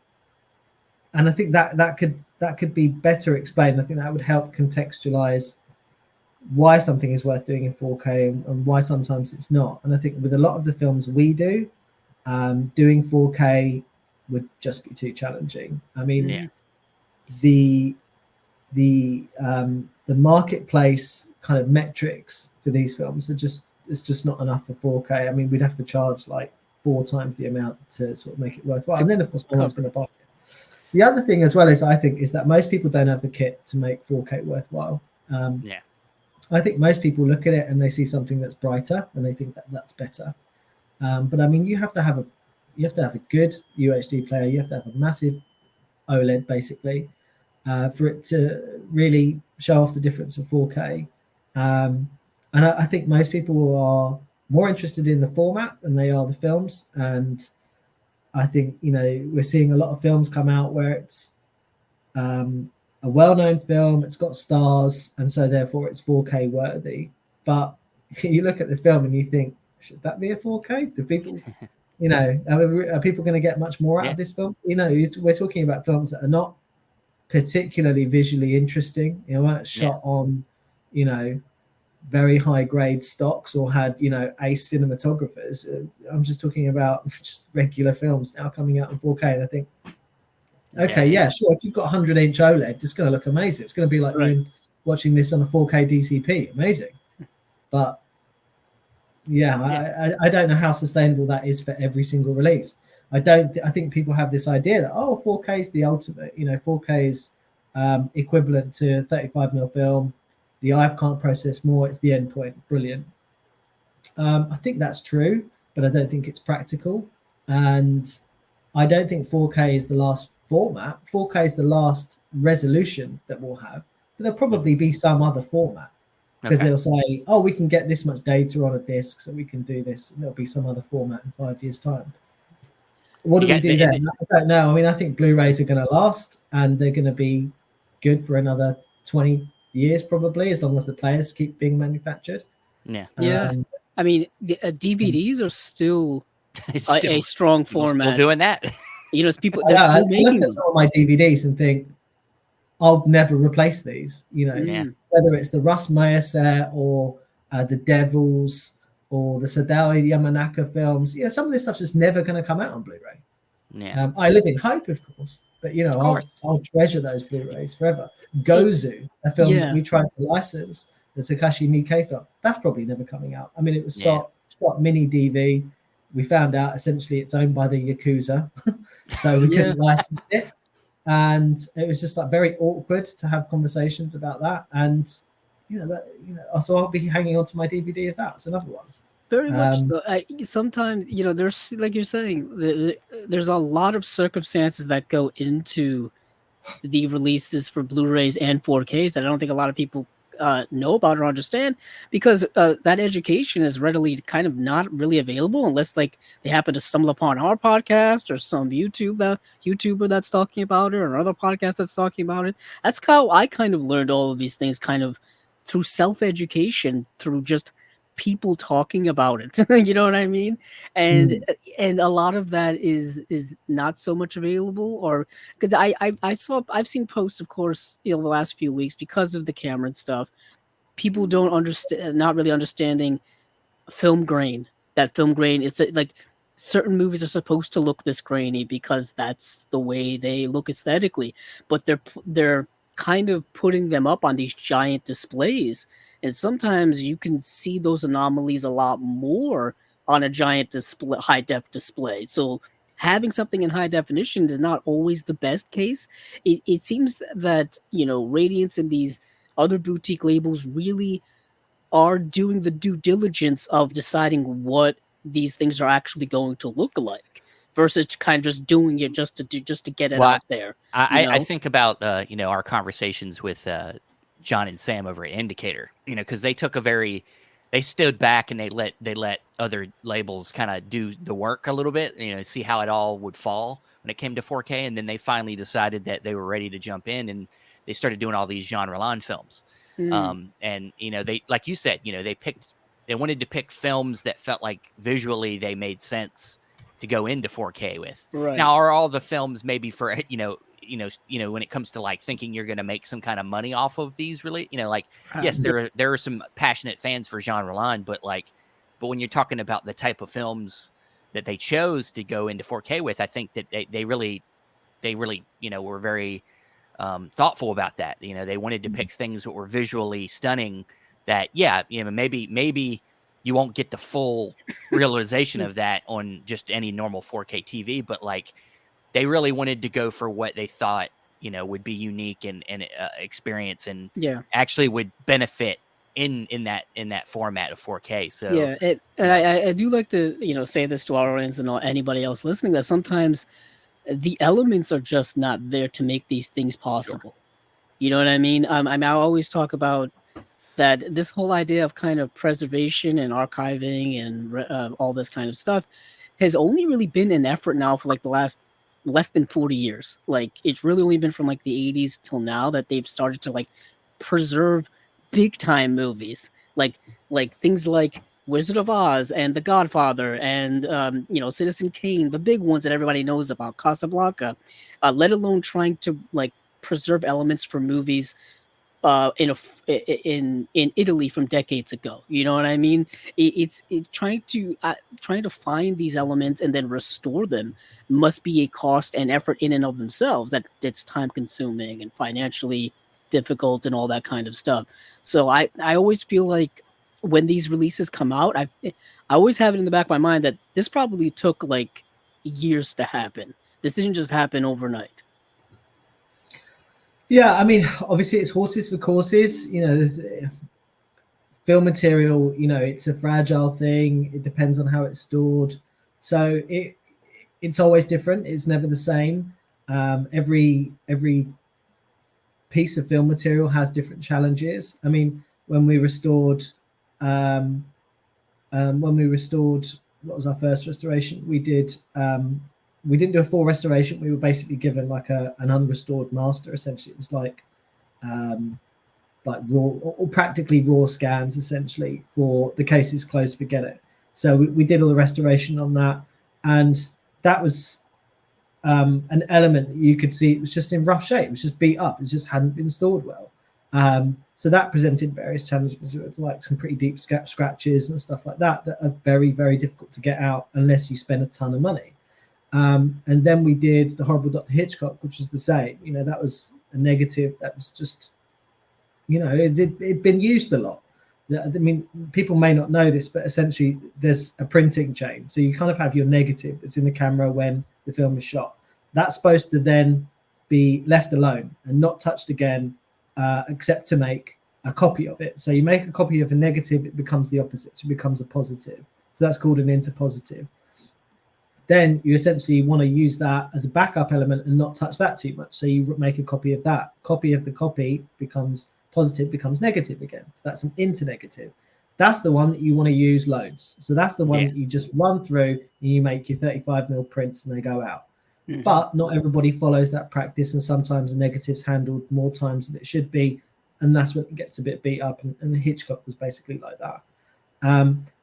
I think that could be better explained. I think that would help contextualize why something is worth doing in 4K and why sometimes it's not. And I think with a lot of the films we do, doing 4K would just be too challenging. I mean, the marketplace kind of metrics for these films it's just not enough for 4K. I mean, we'd have to charge like 4 times the amount to sort of make it worthwhile. And then of course no one's going to buy it. The other thing as well is that most people don't have the kit to make 4K worthwhile. I think most people look at it and they see something that's brighter and they think that that's better. But I mean, you have to have a good UHD player. You have to have a massive OLED basically for it to really show off the difference of 4K. And I think most people are more interested in the format than they are the films. And I think, we're seeing a lot of films come out where it's a well-known film, it's got stars, and so therefore it's 4K worthy. But you look at the film and you think, should that be a 4K? Do people, are people going to get much more out of this film? We're talking about films that are not particularly visually interesting. Weren't shot on, very high grade stocks or had, ace cinematographers. I'm just talking about just regular films now coming out in 4K, and I think, okay, sure. If you've got 100-inch OLED, it's going to look amazing. It's going to be like you're watching this on a 4K DCP. Amazing. But I don't know how sustainable that is for every single release. I think people have this idea that 4K is the ultimate. 4K is equivalent to 35mm film. The eye can't process more. It's the end point. Brilliant. I think that's true, but I don't think it's practical. And I don't think 4K is the last format. 4K is the last resolution that we'll have. But there'll probably be some other format, because they'll say, we can get this much data on a disk, so we can do this. And there'll be some other format in 5 years' time. What do we do then? I don't know. I mean, I think Blu-rays are going to last, and they're going to be good for another 20, years, probably, as long as the players keep being manufactured. Yeah. Yeah. I mean, DVDs are still It's a still strong people still format. doing that. You know, it's people they're I still making look at them. some of my DVDs and think, I'll never replace these. You know, Yeah. whether it's the Russ Meyer set or the Devils or the Sadao Yamanaka films. You know, some of this stuff's just never going to come out on Blu-ray. Yeah. I live in hope, of course, but you know, Of course. I'll treasure those Blu-rays forever. Gozu, a film that Yeah. we tried to license, the Takashi Miike film, that's probably never coming out. I mean, it was Yeah. shot mini DV. We found out essentially it's owned by the Yakuza, so we couldn't license it. And it was just like very awkward to have conversations about that. And so I'll be hanging on to my DVD of that. It's another one. Very much so. Sometimes, you know, there's, like you're saying, there's a lot of circumstances that go into the releases for Blu-rays and 4Ks that I don't think a lot of people know about or understand, because that education is readily kind of not really available unless like they happen to stumble upon our podcast or some YouTuber that's talking about it, or another podcast that's talking about it. That's how I kind of learned all of these things, kind of through self-education, through just people talking about it. You know what I mean? And a lot of that is not so much available, or because I've seen posts, of course, you know, the last few weeks because of the camera and stuff. People don't understand, not really understanding film grain. That film grain is like certain movies are supposed to look this grainy because that's the way they look aesthetically, but they're kind of putting them up on these giant displays, and sometimes you can see those anomalies a lot more on a giant display, high def display. So having something in high definition is not always the best case. It seems that, you know, Radiance and these other boutique labels really are doing the due diligence of deciding what these things are actually going to look like, versus kind of just doing it just to get it out there. I think about you know, our conversations with John and Sam over at Indicator, you know, because they stood back and they let other labels kind of do the work a little bit, you know, see how it all would fall when it came to 4K, and then they finally decided that they were ready to jump in, and they started doing all these genre-line films. And you know, they, like you said, you know, they wanted to pick films that felt like visually they made sense to go into 4K with. Right. Now, are all the films maybe for, you know, when it comes to like thinking you're going to make some kind of money off of these, really, you know, like, yes, there are some passionate fans for genre line, but when you're talking about the type of films that they chose to go into 4K with, I think that they really, you know, were very thoughtful about that. You know, they wanted to pick things that were visually stunning, that, yeah, you know, maybe you won't get the full realization of that on just any normal 4K TV, but like, they really wanted to go for what they thought, you know, would be unique and experience, and actually would benefit in that format of 4K. So yeah, and I do like to, you know, say this to our audience and anybody else listening, that sometimes the elements are just not there to make these things possible. Sure. You know what I mean? I always talk about that this whole idea of kind of preservation and archiving and all this kind of stuff has only really been an effort now for like the last less than 40 years. Like, it's really only been from like the 80s till now that they've started to like preserve big time movies, like things like Wizard of Oz and The Godfather and you know, Citizen Kane, the big ones that everybody knows about, Casablanca, let alone trying to like preserve elements for movies in Italy from decades ago. You know what I mean? It's trying to find these elements and then restore them must be a cost and effort in and of themselves. That it's time consuming and financially difficult and all that kind of stuff. So I always feel like when these releases come out, I always have it in the back of my mind that this probably took like years to happen. This didn't just happen overnight. Yeah, I mean, obviously it's horses for courses. You know, there's film material. You know, it's a fragile thing. It depends on how it's stored. So it's always different. It's never the same. Every piece of film material has different challenges. I mean, when we restored, what was our first restoration? We didn't do a full restoration. We were basically given like an unrestored master. Essentially, it was like like raw or practically raw scans essentially for the case is closed, forget it. So we did all the restoration on that, and that was an element that you could see it was just in rough shape. It was just beat up. It just hadn't been stored well. So that presented various challenges, like some pretty deep scratches and stuff like that are very, very difficult to get out unless you spend a ton of money. And then we did The Horrible Dr. Hitchcock, which was the same. You know, that was a negative. That was just, you know, it'd been used a lot. I mean, people may not know this, but essentially there's a printing chain. So you kind of have your negative that's in the camera when the film is shot. That's supposed to then be left alone and not touched again, except to make a copy of it. So you make a copy of a negative, it becomes the opposite. So it becomes a positive. So that's called an interpositive. Then you essentially want to use that as a backup element and not touch that too much. So you make a copy of that. Copy of the copy becomes positive, becomes negative again. So that's an internegative. That's the one that you want to use loads. So that's the one that you just run through and you make your 35mm prints and they go out. Mm-hmm. But not everybody follows that practice, and sometimes the negative's handled more times than it should be, and that's when it gets a bit beat up. And Hitchcock was basically like that.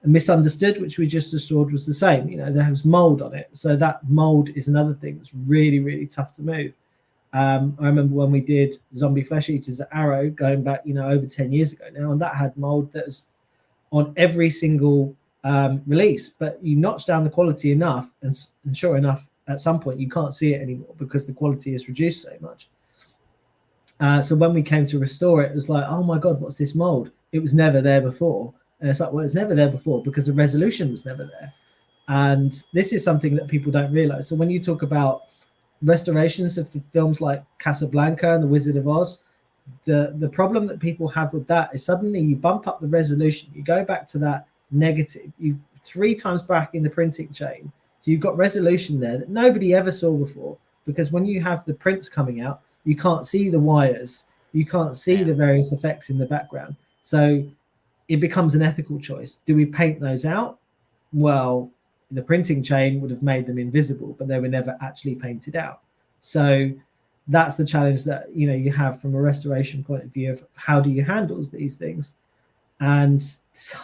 Misunderstood, which we just restored, was the same. You know, there was mold on it, so that mold is another thing that's really, really tough to move. I remember when we did Zombie Flesh Eaters at Arrow, going back, you know, over 10 years ago now, and that had mold that was on every single release. But you notch down the quality enough, and sure enough, at some point you can't see it anymore because the quality is reduced so much. So when we came to restore it, it was like, oh my God, what's this mold? It was never there before. And it's like, well, it's never there before because the resolution was never there. And this is something that people don't realize. So when you talk about restorations of the films like Casablanca and The Wizard of Oz, the problem that people have with that is suddenly you bump up the resolution, you go back to that negative, you 3 times back in the printing chain. So you've got resolution there that nobody ever saw before, because when you have the prints coming out, you can't see the wires, you can't see the various effects in the background. So it becomes an ethical choice. Do we paint those out? Well, the printing chain would have made them invisible, but they were never actually painted out. So that's the challenge that, you know, you have from a restoration point of view of how do you handle these things. And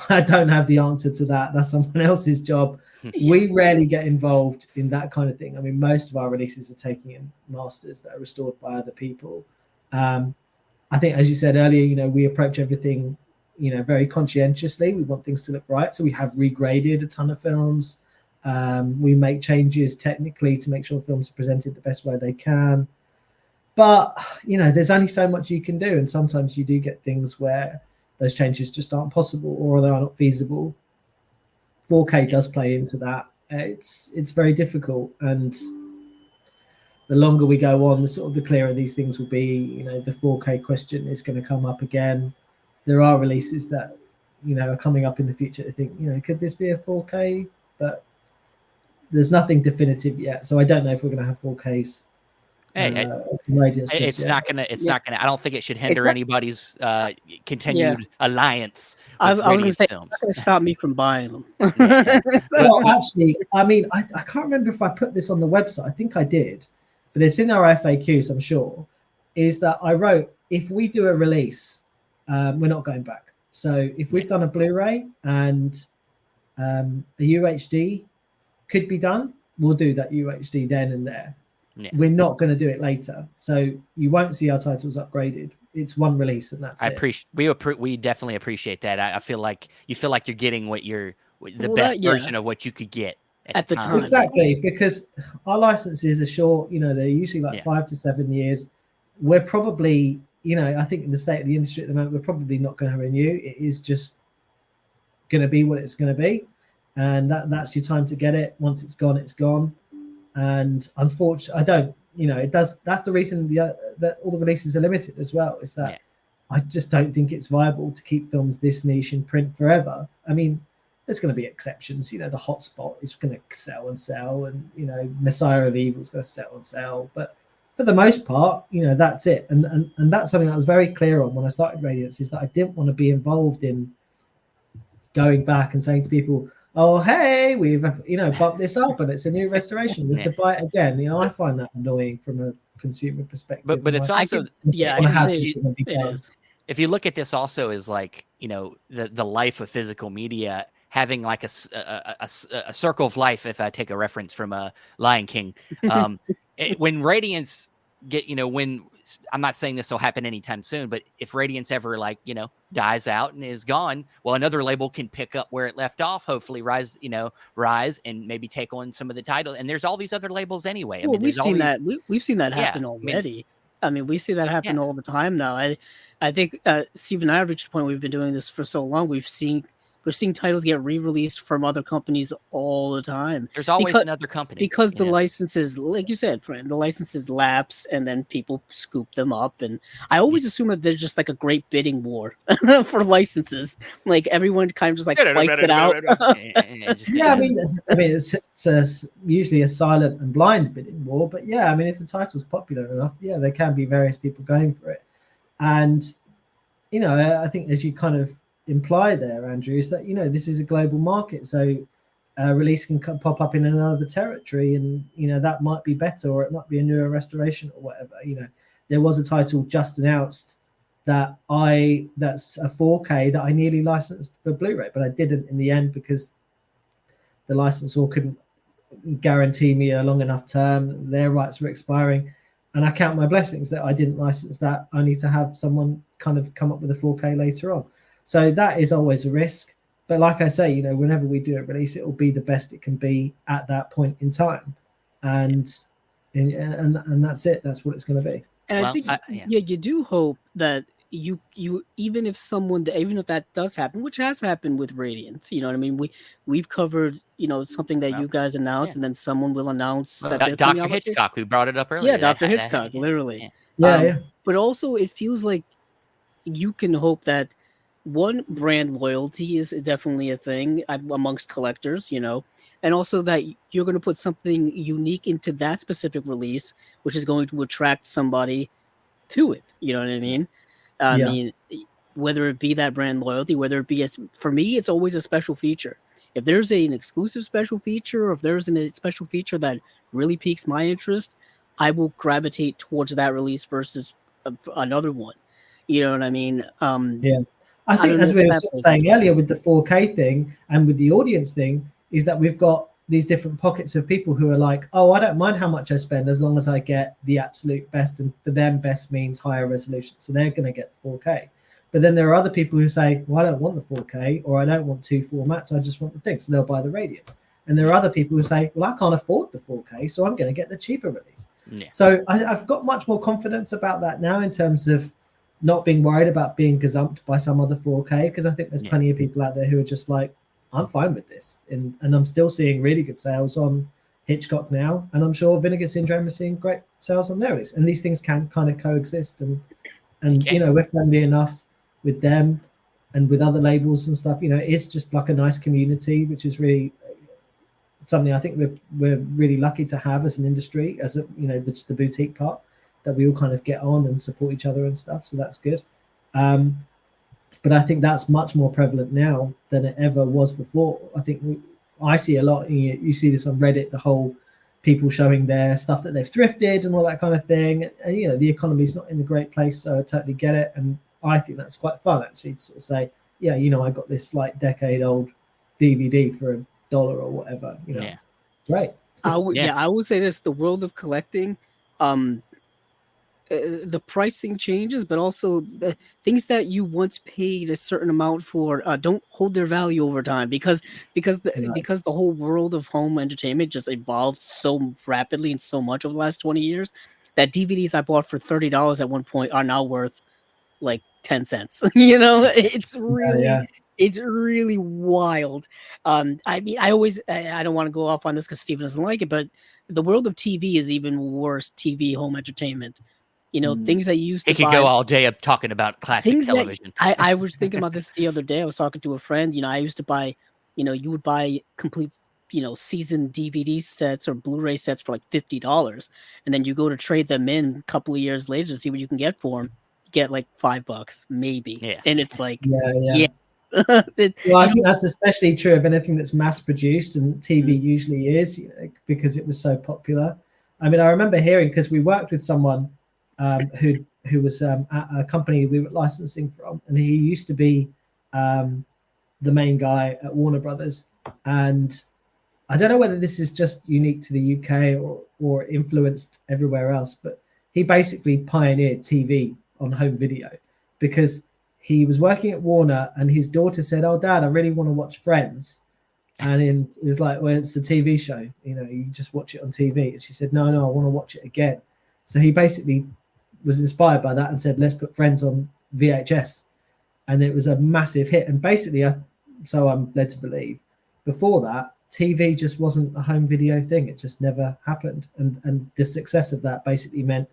I don't have the answer to that. That's someone else's job. We rarely get involved in that kind of thing. I mean, most of our releases are taking in masters that are restored by other people. I think, as you said earlier, you know, we approach everything, you know, very conscientiously. We want things to look right. So we have regraded a ton of films. We make changes technically to make sure films are presented the best way they can. But, you know, there's only so much you can do. And sometimes you do get things where those changes just aren't possible or they are not feasible. 4K does play into that. It's very difficult. And the longer we go on, the clearer these things will be. You know, the 4K question is going to come up again. There are releases that, you know, are coming up in the future to think, you know, could this be a 4K? But there's nothing definitive yet. So I don't know if we're going to have 4Ks. It's not gonna. I don't think it should hinder anybody's continued alliance with Radiance Films. It's not gonna stop me from buying them. Well, actually, I mean, I can't remember if I put this on the website. I think I did, but it's in our FAQs, I'm sure. Is that I wrote, if we do a release, we're not going back. So if we've done a Blu-ray and a UHD could be done, we'll do that UHD then and there. Yeah. We're not going to do it later, so you won't see our titles upgraded. It's one release, and that's it. We definitely appreciate that. I feel like you feel like you're getting the best version of what you could get at the time. Exactly, because our licenses are short. You know, they're usually like 5 to 7 years. We're probably, you know, I think in the state of the industry at the moment, we're probably not going to renew. It is just going to be what it's going to be, and that's your time to get it. Once it's gone, it's gone. And unfortunately, I don't, you know, it does. That's the reason that all the releases are limited as well. Is that I just don't think it's viable to keep films this niche in print forever. I mean, there's going to be exceptions. You know, The Hotspot is going to sell and sell, and you know, Messiah of Evil is going to sell and sell. But for the most part, you know, that's it. And that's something I was very clear on when I started Radiance, is that I didn't want to be involved in going back and saying to people, oh, hey, we've, you know, bumped this up and it's a new restoration. We have to buy it again. You know, I find that annoying from a consumer perspective. But it's also, if you look at this also as like, you know, the life of physical media, having like a circle of life, if I take a reference from Lion King, when Radiance get, you know, when, I'm not saying this will happen anytime soon, but if Radiance ever, like, you know, dies out and is gone, well, another label can pick up where it left off, hopefully rise and maybe take on some of the title. And there's all these other labels anyway. I Well, mean, we've there's seen always, that. We've seen that yeah, happen I mean, already. I mean, we see that happen yeah, all the time now. I think Steve and I have reached a point. We've been doing this for so long. We're seeing titles get re-released from other companies all the time there's always because another company, because you the know? licenses, like you said, friend, the licenses lapse and then people scoop them up. And I always assume that there's just like a great bidding war for licenses. Like everyone kind of just like fights it out. It just Yeah, is. it's usually a silent and blind bidding war, but yeah, I mean, if the title's popular enough, yeah, there can be various people going for it. And, you know, I think as you kind of imply there, Andrew, is that, you know, this is a global market. So release can pop up in another territory, and, you know, that might be better, or it might be a newer restoration or whatever. You know, there was a title just announced that's a 4K that I nearly licensed for Blu-ray, but I didn't in the end because the licensor couldn't guarantee me a long enough term. Their rights were expiring, and I count my blessings that I didn't license that, only to have someone kind of come up with a 4K later on. So that is always a risk. But like I say, you know, whenever we do a release, it will be the best it can be at that point in time, and that's it. That's what it's going to be. And Well, I think, yeah. you do hope that you even if that does happen, which has happened with Radiance, you know what I mean? We've covered, you know, something that you guys announced, yeah. and then someone will announce that they're coming Dr. out with it. Hitchcock, we brought it up earlier. Yeah, Dr. Hitchcock, literally. Yeah. But also, it feels like you can hope that one, brand loyalty is definitely a thing amongst collectors, you know, and also that you're going to put something unique into that specific release, which is going to attract somebody to it. You know what I mean? I Yeah. mean, whether it be that brand loyalty, whether it be for me, it's always a special feature. If there's an exclusive special feature, or if there's a special feature that really piques my interest, I will gravitate towards that release versus another one. You know what I mean? Yeah. I think, as we were saying earlier with the 4K thing and with the audience thing, is that we've got these different pockets of people who are like, oh, I don't mind how much I spend as long as I get the absolute best. And for them, best means higher resolution. So they're going to get 4K. But then there are other people who say, well, I don't want the 4K, or I don't want two formats. I just want the thing. So they'll buy the Radiance. And there are other people who say, well, I can't afford the 4K, so I'm going to get the cheaper release. Yeah. So I've got much more confidence about that now, in terms of not being worried about being gazumped by some other 4K, because I think there's plenty of people out there who are just like, I'm fine with this. And I'm still seeing really good sales on Hitchcock now, and I'm sure Vinegar Syndrome is seeing great sales on their release. And these things can kind of coexist, and you know, we're friendly enough with them and with other labels and stuff. You know, it's just like a nice community, which is really something I think we're really lucky to have as an industry, as a, you know, just the boutique part, that we all kind of get on and support each other and stuff. So that's good. But I think that's much more prevalent now than it ever was before. I think I see a lot. You see this on Reddit, the whole people showing their stuff that they've thrifted and all that kind of thing. And, you know, the economy's not in a great place, so I totally get it. And I think that's quite fun, actually, to sort of say, yeah, you know, I got this like decade-old DVD for $1 or whatever. You know, great. I would say this: the world of collecting. The pricing changes, but also the things that you once paid a certain amount for don't hold their value over time, because the whole world of home entertainment just evolved so rapidly and so much over the last 20 years that DVDs I bought for $30 at one point are now worth like 10 cents. You know, it's really it's really wild. I mean, I don't want to go off on this because Steven doesn't like it, but the world of TV is even worse. TV home entertainment. You know, things that you used to buy. He could go all day up talking about classic television. I was thinking about this the other day. I was talking to a friend. You know, I used to buy, you know, you would buy complete, you know, season DVD sets or Blu-ray sets for like $50. And then you go to trade them in a couple of years later to see what you can get for them. You get like $5, maybe. Yeah. And it's like, well, I think that's especially true of anything that's mass produced, and TV usually is, you know, because it was so popular. I mean, I remember hearing, because we worked with someone who who was at a company we were licensing from, and he used to be the main guy at Warner Brothers. And I don't know whether this is just unique to the UK or influenced everywhere else, but he basically pioneered TV on home video because he was working at Warner and his daughter said, "Oh, Dad, I really want to watch Friends." And it was like, "Well, it's a TV show, you just watch it on TV." And she said, "No, I want to watch it again." So he basically was inspired by that and said, "Let's put Friends on VHS." And it was a massive hit. And basically, so I'm led to believe, before that, TV just wasn't a home video thing. It just never happened. And the success of that basically meant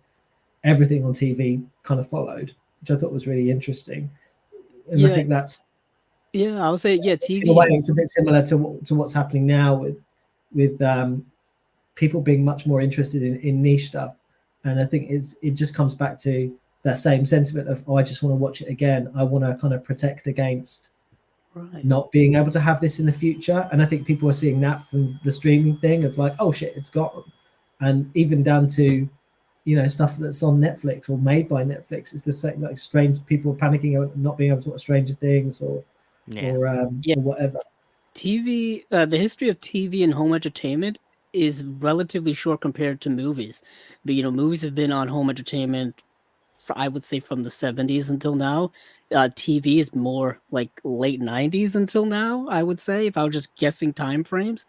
everything on TV kind of followed, which I thought was really interesting. And I think that's, I would say, in a TV. way, it's a bit similar to what's happening now with people being much more interested in niche stuff. And I think it just comes back to that same sentiment of, I just want to watch it again. I want to kind of protect against not being able to have this in the future. And I think people are seeing that from the streaming thing of like, oh shit, it's gone. And even down to, stuff that's on Netflix or made by Netflix. It's the same, like strange people panicking about not being able to watch Stranger Things or whatever. TV, the history of TV and home entertainment is relatively short compared to movies. But, movies have been on home entertainment, I would say, from the 70s until now. TV is more like late 90s until now, I would say, if I was just guessing time frames.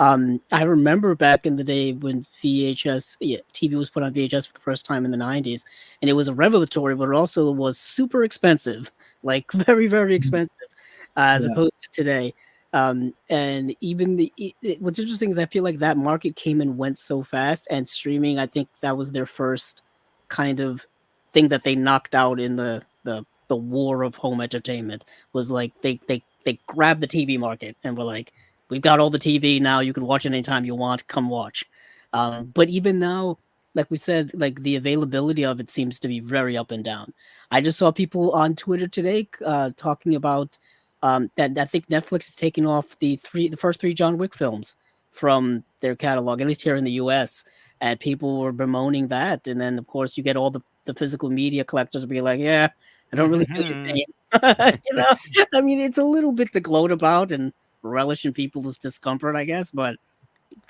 I remember back in the day when TV was put on VHS for the first time in the 90s, and it was a revelatory, but it also was super expensive, like very, very expensive, as opposed to today. And even what's interesting is I feel like that market came and went so fast, and streaming, I think that was their first kind of thing that they knocked out in the war of home entertainment. Was like they grabbed the TV market and were like, we've got all the TV now, you can watch it anytime you want, come watch. But even now, like we said, like the availability of it seems to be very up and down. I just saw people on Twitter today talking about that I think Netflix is taking off the first three John Wick films from their catalog, at least here in the US. And people were bemoaning that. And then, of course, you get all the physical media collectors be like, yeah, I don't really feel your pain. I mean, it's a little bit to gloat about and relish in people's discomfort, I guess, but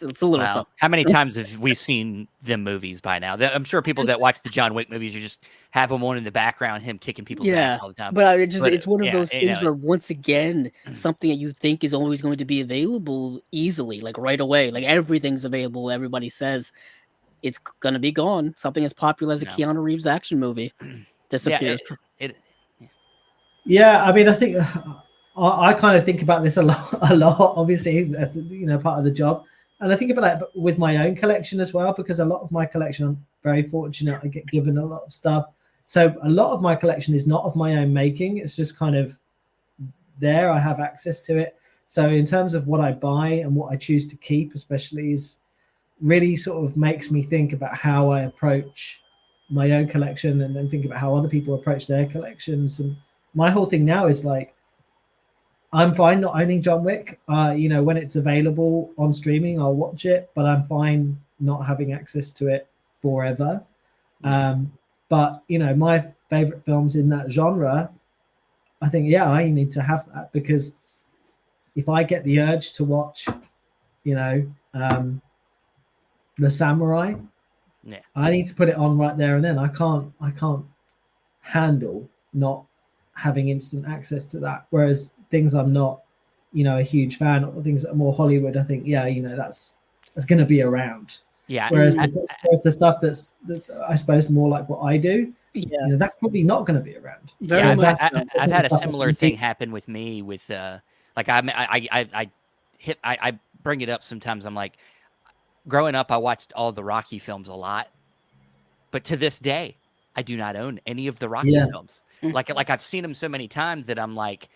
it's a little something. How many times have we seen them movies by now? I'm sure people that watch the John Wick movies, you just have them on in the background, him kicking people's ass all the time. But it's one of those things where, once again, something that you think is always going to be available easily, like right away, like everything's available. Everybody says it's going to be gone. Something as popular as a Keanu Reeves action movie disappears. I mean, I think I kind of think about this a lot. Obviously, that's part of the job, and I think about it with my own collection as well, because a lot of my collection, I'm very fortunate. I get given a lot of stuff, so a lot of my collection is not of my own making. It's just kind of there. I have access to it. So in terms of what I buy and what I choose to keep, especially, is really sort of makes me think about how I approach my own collection, and then think about how other people approach their collections. And my whole thing now is like, I'm fine not owning John Wick. When it's available on streaming, I'll watch it, but I'm fine not having access to it forever. But my favorite films in that genre, I think, I need to have that, because if I get the urge to watch, The Samurai, I need to put it on right there and then. I can't handle not having instant access to that. Whereas things I'm not, a huge fan of, things that are more Hollywood, I think, that's going to be around. Yeah. Whereas the stuff that's I suppose more like what I do, that's probably not going to be around. I've had a similar thing happen with me with like I bring it up sometimes. I'm like, growing up, I watched all the Rocky films a lot, but to this day, I do not own any of the Rocky films. Like I've seen them so many times that I'm like,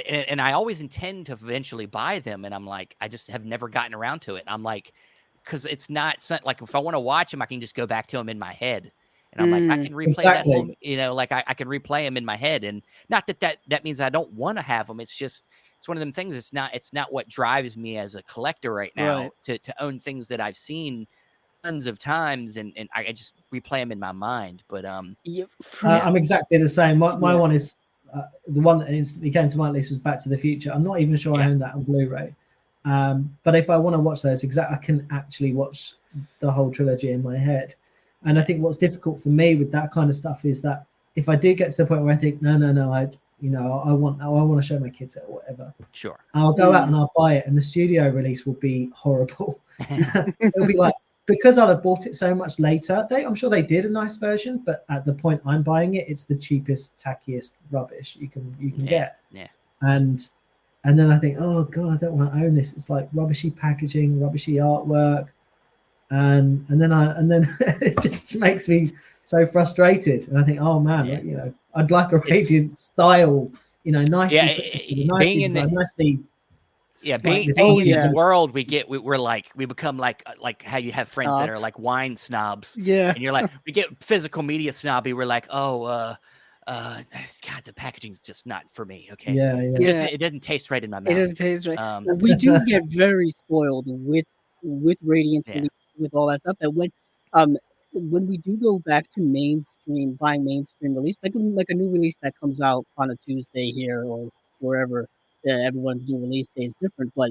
and I always intend to eventually buy them, and I'm like, I just have never gotten around to it. And I'm like, because it's not like, if I want to watch them, I can just go back to them in my head, and I'm like, I can replay that home, like I can replay them in my head, and not that means I don't want to have them. It's just, it's one of them things. It's not what drives me as a collector right now to own things that I've seen tons of times, and I just replay them in my mind. But Yeah, I'm exactly the same. My Yeah. one is the one that instantly came to my list was Back to the Future. I'm not even sure I own that on Blu-ray. But if I want to watch those, I can actually watch the whole trilogy in my head. And I think what's difficult for me with that kind of stuff is that if I do get to the point where I think, no, I want to show my kids it or whatever, sure, I'll go out and I'll buy it, and the studio release will be horrible. It'll be like, because I'll have bought it so much later. I'm sure they did a nice version, but at the point I'm buying it, it's the cheapest, tackiest rubbish you can get. Yeah. And then I think, oh god, I don't want to own this. It's like rubbishy packaging, rubbishy artwork, and then it just makes me so frustrated. And I think, oh man, I'd like a Radiant style, nicely put together, nicely designed, nicely. Yeah, being in this world, we become like how you have friends that are like wine snobs. Yeah, and you're like, we get physical media snobby. We're like, God, the packaging's just not for me. Okay, it doesn't taste right in my mouth. It doesn't taste right. We do get very spoiled with Radiance, with all that stuff. That when we do go back to buying mainstream release, like a new release that comes out on a Tuesday here or wherever. Everyone's new release day is different, but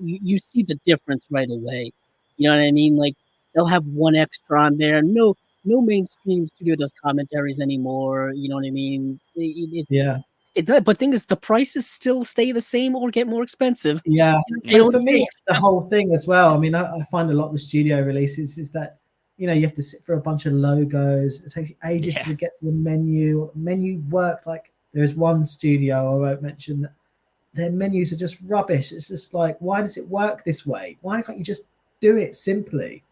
you see the difference right away. You know what I mean? Like they'll have one extra on there. No mainstream studio does commentaries anymore. You know what I mean? But thing is, the prices still stay the same or get more expensive. Yeah, for me, it's the whole thing as well. I mean, I find a lot with studio releases is that you have to sit for a bunch of logos. It takes ages to get to the menu. Menu work, like there's one studio I won't mention that their menus are just rubbish. It's just like, why does it work this way? Why can't you just do it simply?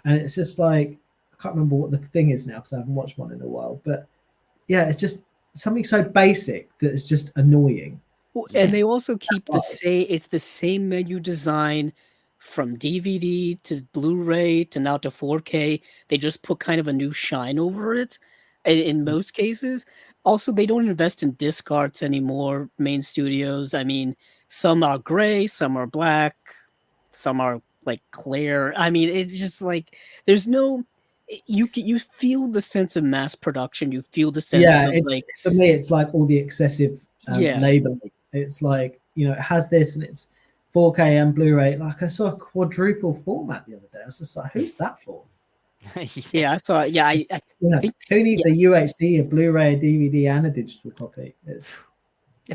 And it's just like, I can't remember what the thing is now because I haven't watched one in a while. But yeah, it's just something so basic that it's just annoying. And they also keep it's the same menu design from DVD to Blu-ray to now to 4K. They just put kind of a new shine over it in most cases. Also, they don't invest in disc arts anymore, main studios. I mean, some are gray, some are black, some are like clear. I mean, it's just like there's no you feel the sense of mass production. You feel the sense of like, for me, it's like all the excessive labeling. It's like, it has this and it's 4K and Blu-ray. Like I saw a quadruple format the other day. I was just like, who's that for? I saw it. I think, who needs a UHD, a Blu-ray, a DVD, and a digital copy? It's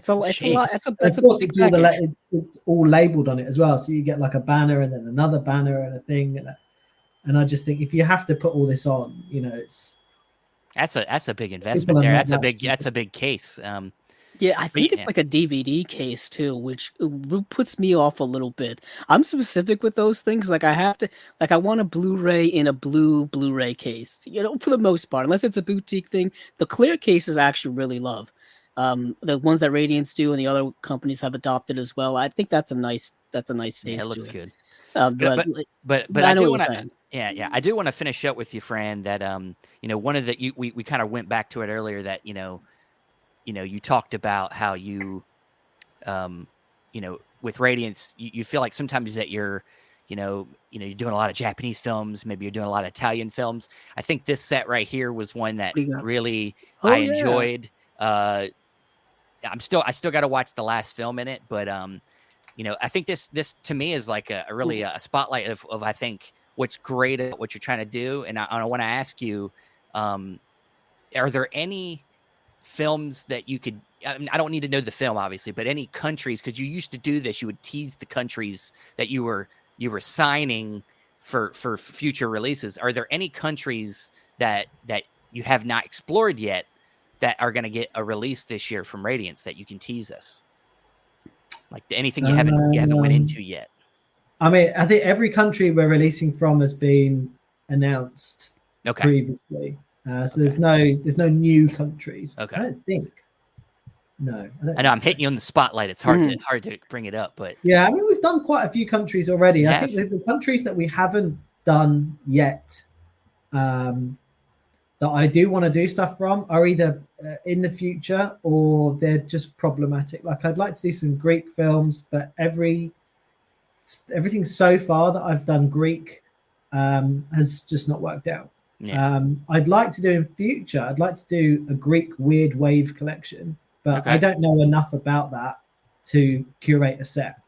a lot. That's a of course, it's all labeled on it as well. So you get like a banner and then another banner and a thing. And I just think if you have to put all this on, it's that's a big investment there. That's a big case. I think it's like a DVD case too, which puts me off a little bit. I'm specific with those things. Like I want a Blu-ray in a Blu-ray case, for the most part, unless it's a boutique thing. The clear cases I actually really love. The ones that Radiance do and the other companies have adopted as well. I think that's a nice taste. Yeah, it looks good. But I do want to. I do want to finish up with you, Fran. That one of the we kind of went back to it earlier. That you talked about how you with Radiance, you feel like sometimes that you're you're doing a lot of Japanese films, maybe you're doing a lot of Italian films. I think this set right here was one that really I enjoyed. I still got to watch the last film in it, but I think this to me is like a really a spotlight of I think what's great at what you're trying to do. And I want to ask you, are there any films that you could, I don't need to know the film obviously, but any countries, because you used to do this, you would tease the countries that you were signing for future releases. Are there any countries that you have not explored yet that are going to get a release this year from Radiance that you can tease us? Like anything you haven't went into yet? I mean, I think every country we're releasing from has been announced previously. So there's no new countries. Okay. I don't think. No. I know I'm hitting you on the spotlight. It's hard to bring it up, but yeah, I mean we've done quite a few countries already. I think the countries that we haven't done yet, that I do want to do stuff from, are either in the future or they're just problematic. Like I'd like to do some Greek films, but everything so far that I've done Greek has just not worked out. Yeah. I'd like to do in future. I'd like to do a Greek weird wave collection, but Okay. I don't know enough about that to curate a set.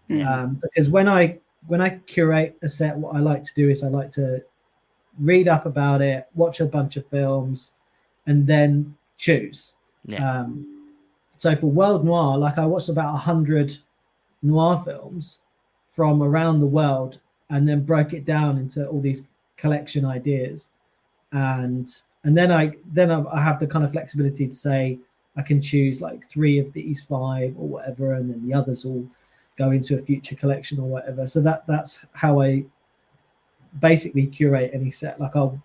Yeah. Because when I curate a set, what I like to do is I like to read up about it, watch a bunch of films, and then choose. Yeah. So for World Noir, like I watched about 100 noir films from around the world, and then broke it down into all these collection ideas, and then I have the kind of flexibility to say I can choose like 3 of these 5 or whatever, and then the others all go into a future collection or whatever. So that's how I basically curate any set. Like I'll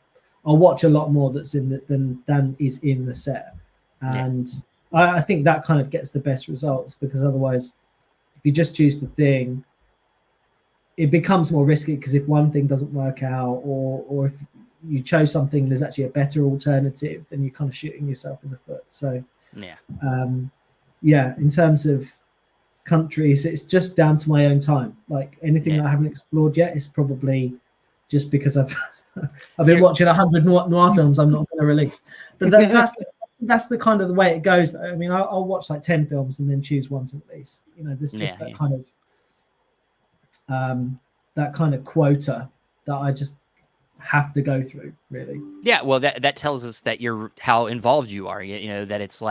watch a lot more that's in than is in the set, and I think that kind of gets the best results, because otherwise, if you just choose the thing, it becomes more risky, because if one thing doesn't work out, or if you chose something there's actually a better alternative, then you're kind of shooting yourself in the foot. So in terms of countries, it's just down to my own time. Like anything that I haven't explored yet is probably just because I've been watching 100 noir films I'm not going to release. But that's the kind of the way it goes. I mean, I'll watch like 10 films and then choose one to release. You know, there's just that kind of quota that I just have to go through, really. Yeah, well, that tells us that how involved you are. You know, that it's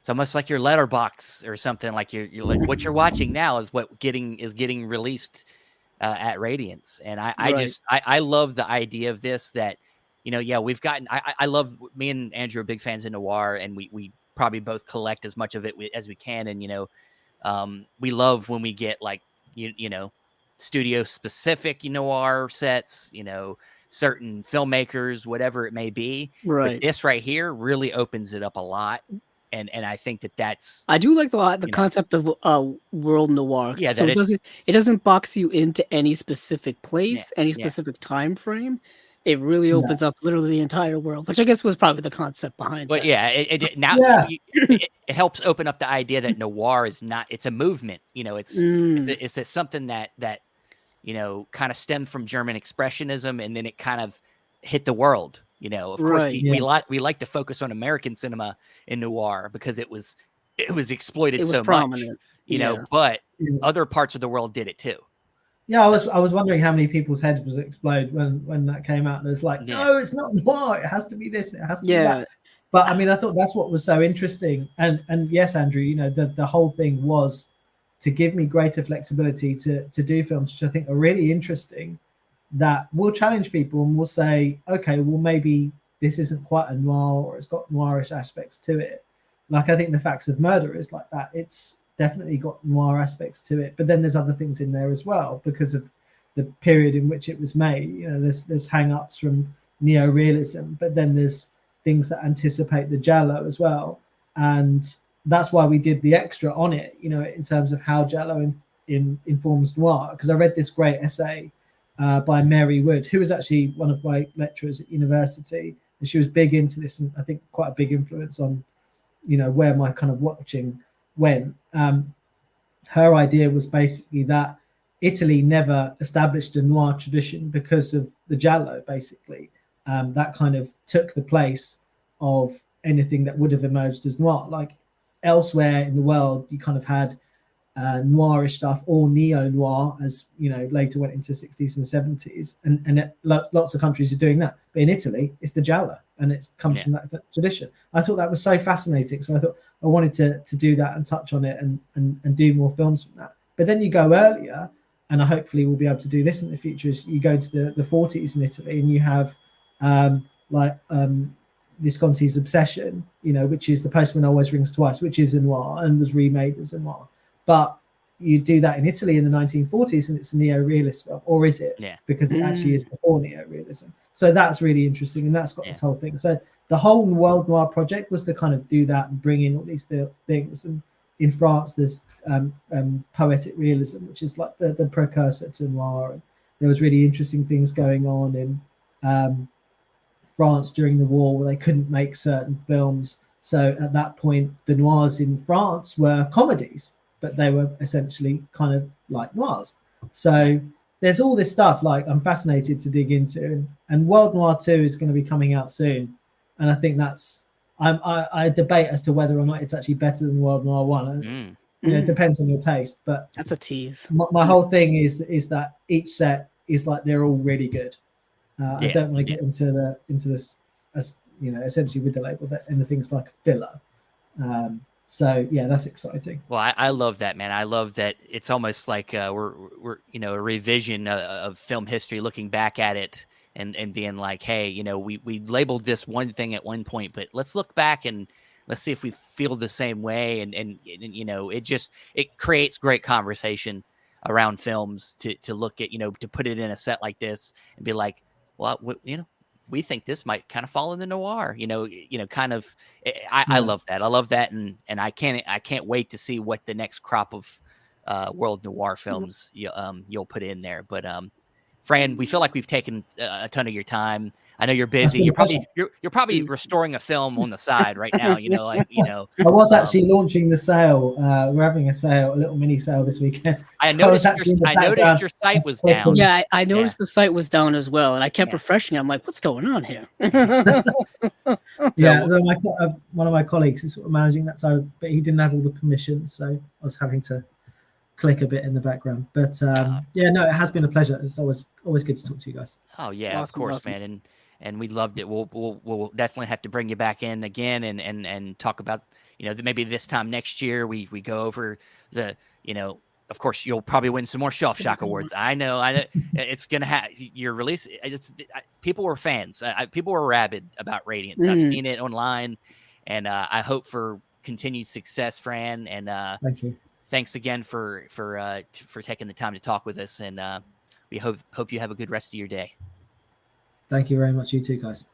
almost like your letterbox or something. Like you're like, what you're watching now is getting released at Radiance. And I love the idea of this, that, you know, we've gotten, I love, me and Andrew are big fans of noir, and we probably both collect as much of it as we can. And, you know, we love when we get like, you know, studio specific noir sets, you know, certain filmmakers, whatever it may be. Right. But this right here really opens it up a lot. And I think that's, I do like the concept of world noir. Yeah, so it doesn't box you into any specific place, any specific time frame. It really opens up literally the entire world, which I guess was probably the concept behind it. But it helps open up the idea that noir is not, it's a movement. You know, it's something that you know, kind of stemmed from German expressionism, and then it kind of hit the world. You know, of course, we like to focus on American cinema in noir because it was exploited so much, you know, but other parts of the world did it too. Yeah, I was wondering how many people's heads was explode when that came out, and it's like, no, it's not noir. It has to be this. It has to be that. But I mean, I thought that's what was so interesting. And yes, Andrew, you know, the whole thing was to give me greater flexibility to do films, which I think are really interesting, that will challenge people and will say, okay, well, maybe this isn't quite a noir, or it's got noirish aspects to it. Like, I think The Facts of Murder is like that. It's definitely got noir aspects to it, but then there's other things in there as well because of the period in which it was made. You know, there's hang-ups from neo-realism, but then there's things that anticipate the giallo as well. And that's why we did the extra on it, you know, in terms of how giallo informs noir. Because I read this great essay by Mary Wood, who was actually one of my lecturers at university, and she was big into this, and I think quite a big influence on, you know, where my kind of watching went. Her idea was basically that Italy never established a noir tradition because of the giallo, basically. That kind of took the place of anything that would have emerged as noir. Like elsewhere in the world, you kind of had noirish stuff, or neo-noir, as you know, later went into 60s and 70s, and lots of countries are doing that. But in Italy, it's the giallo, and it comes from that tradition. I thought that was so fascinating, so I thought I wanted to do that and touch on it and do more films from that. But then you go earlier, and I hopefully we'll be able to do this in the future, is you go to the 40s in Italy, and you have Visconti's Obsession, you know, which is The Postman Always Rings Twice, which is a noir and was remade as a noir. But you do that in Italy in the 1940s, and it's a neo-realist film, or is it? Yeah. Because it actually is before neo-realism. So that's really interesting, and that's got this whole thing. So the whole World Noir project was to kind of do that and bring in all these things. And in France, there's poetic realism, which is like the precursor to noir. And there was really interesting things going on in France during the war where they couldn't make certain films. So at that point, the noirs in France were comedies, but they were essentially kind of like noirs. So there's all this stuff like I'm fascinated to dig into, and World Noir 2 is going to be coming out soon, and I think that's I debate as to whether or not it's actually better than World Noir 1. It depends on your taste, but that's a tease. My whole thing is that each set is like they're all really good. I don't want to get into this as essentially with the label that anything's like a filler. So yeah, that's exciting. Well, I love that, man. I love that it's almost like we're a revision of film history, looking back at it and being like, hey, we labeled this one thing at one point, but let's look back and let's see if we feel the same way. And it creates great conversation around films to look at, to put it in a set like this and be like, well, we think this might kind of fall in the noir, kind of. I love that. I love that, and I can't wait to see what the next crop of world noir films you'll put in there. But Fran, we feel like we've taken a ton of your time. I know you're busy. You're probably restoring a film on the side right now. I was actually launching the sale. We're having a sale, a little mini sale this weekend. I noticed your site was down. Yeah, I noticed the site was down as well, and I kept refreshing. I'm like, what's going on here? One of my colleagues is sort of managing that side, but he didn't have all the permissions, so I was having to click a bit in the background. But it has been a pleasure. It's always good to talk to you guys. Oh yeah, awesome, of course, man. And we loved it. We'll definitely have to bring you back in again and talk about, maybe this time next year we go over the, of course you'll probably win some more Shelf Shock awards. I know it's going to have your release. People were fans. People were rabid about Radiance. I've seen it online, and I hope for continued success, Fran. And thank you. Thanks again for taking the time to talk with us. And we hope you have a good rest of your day. Thank you very much. You too, guys.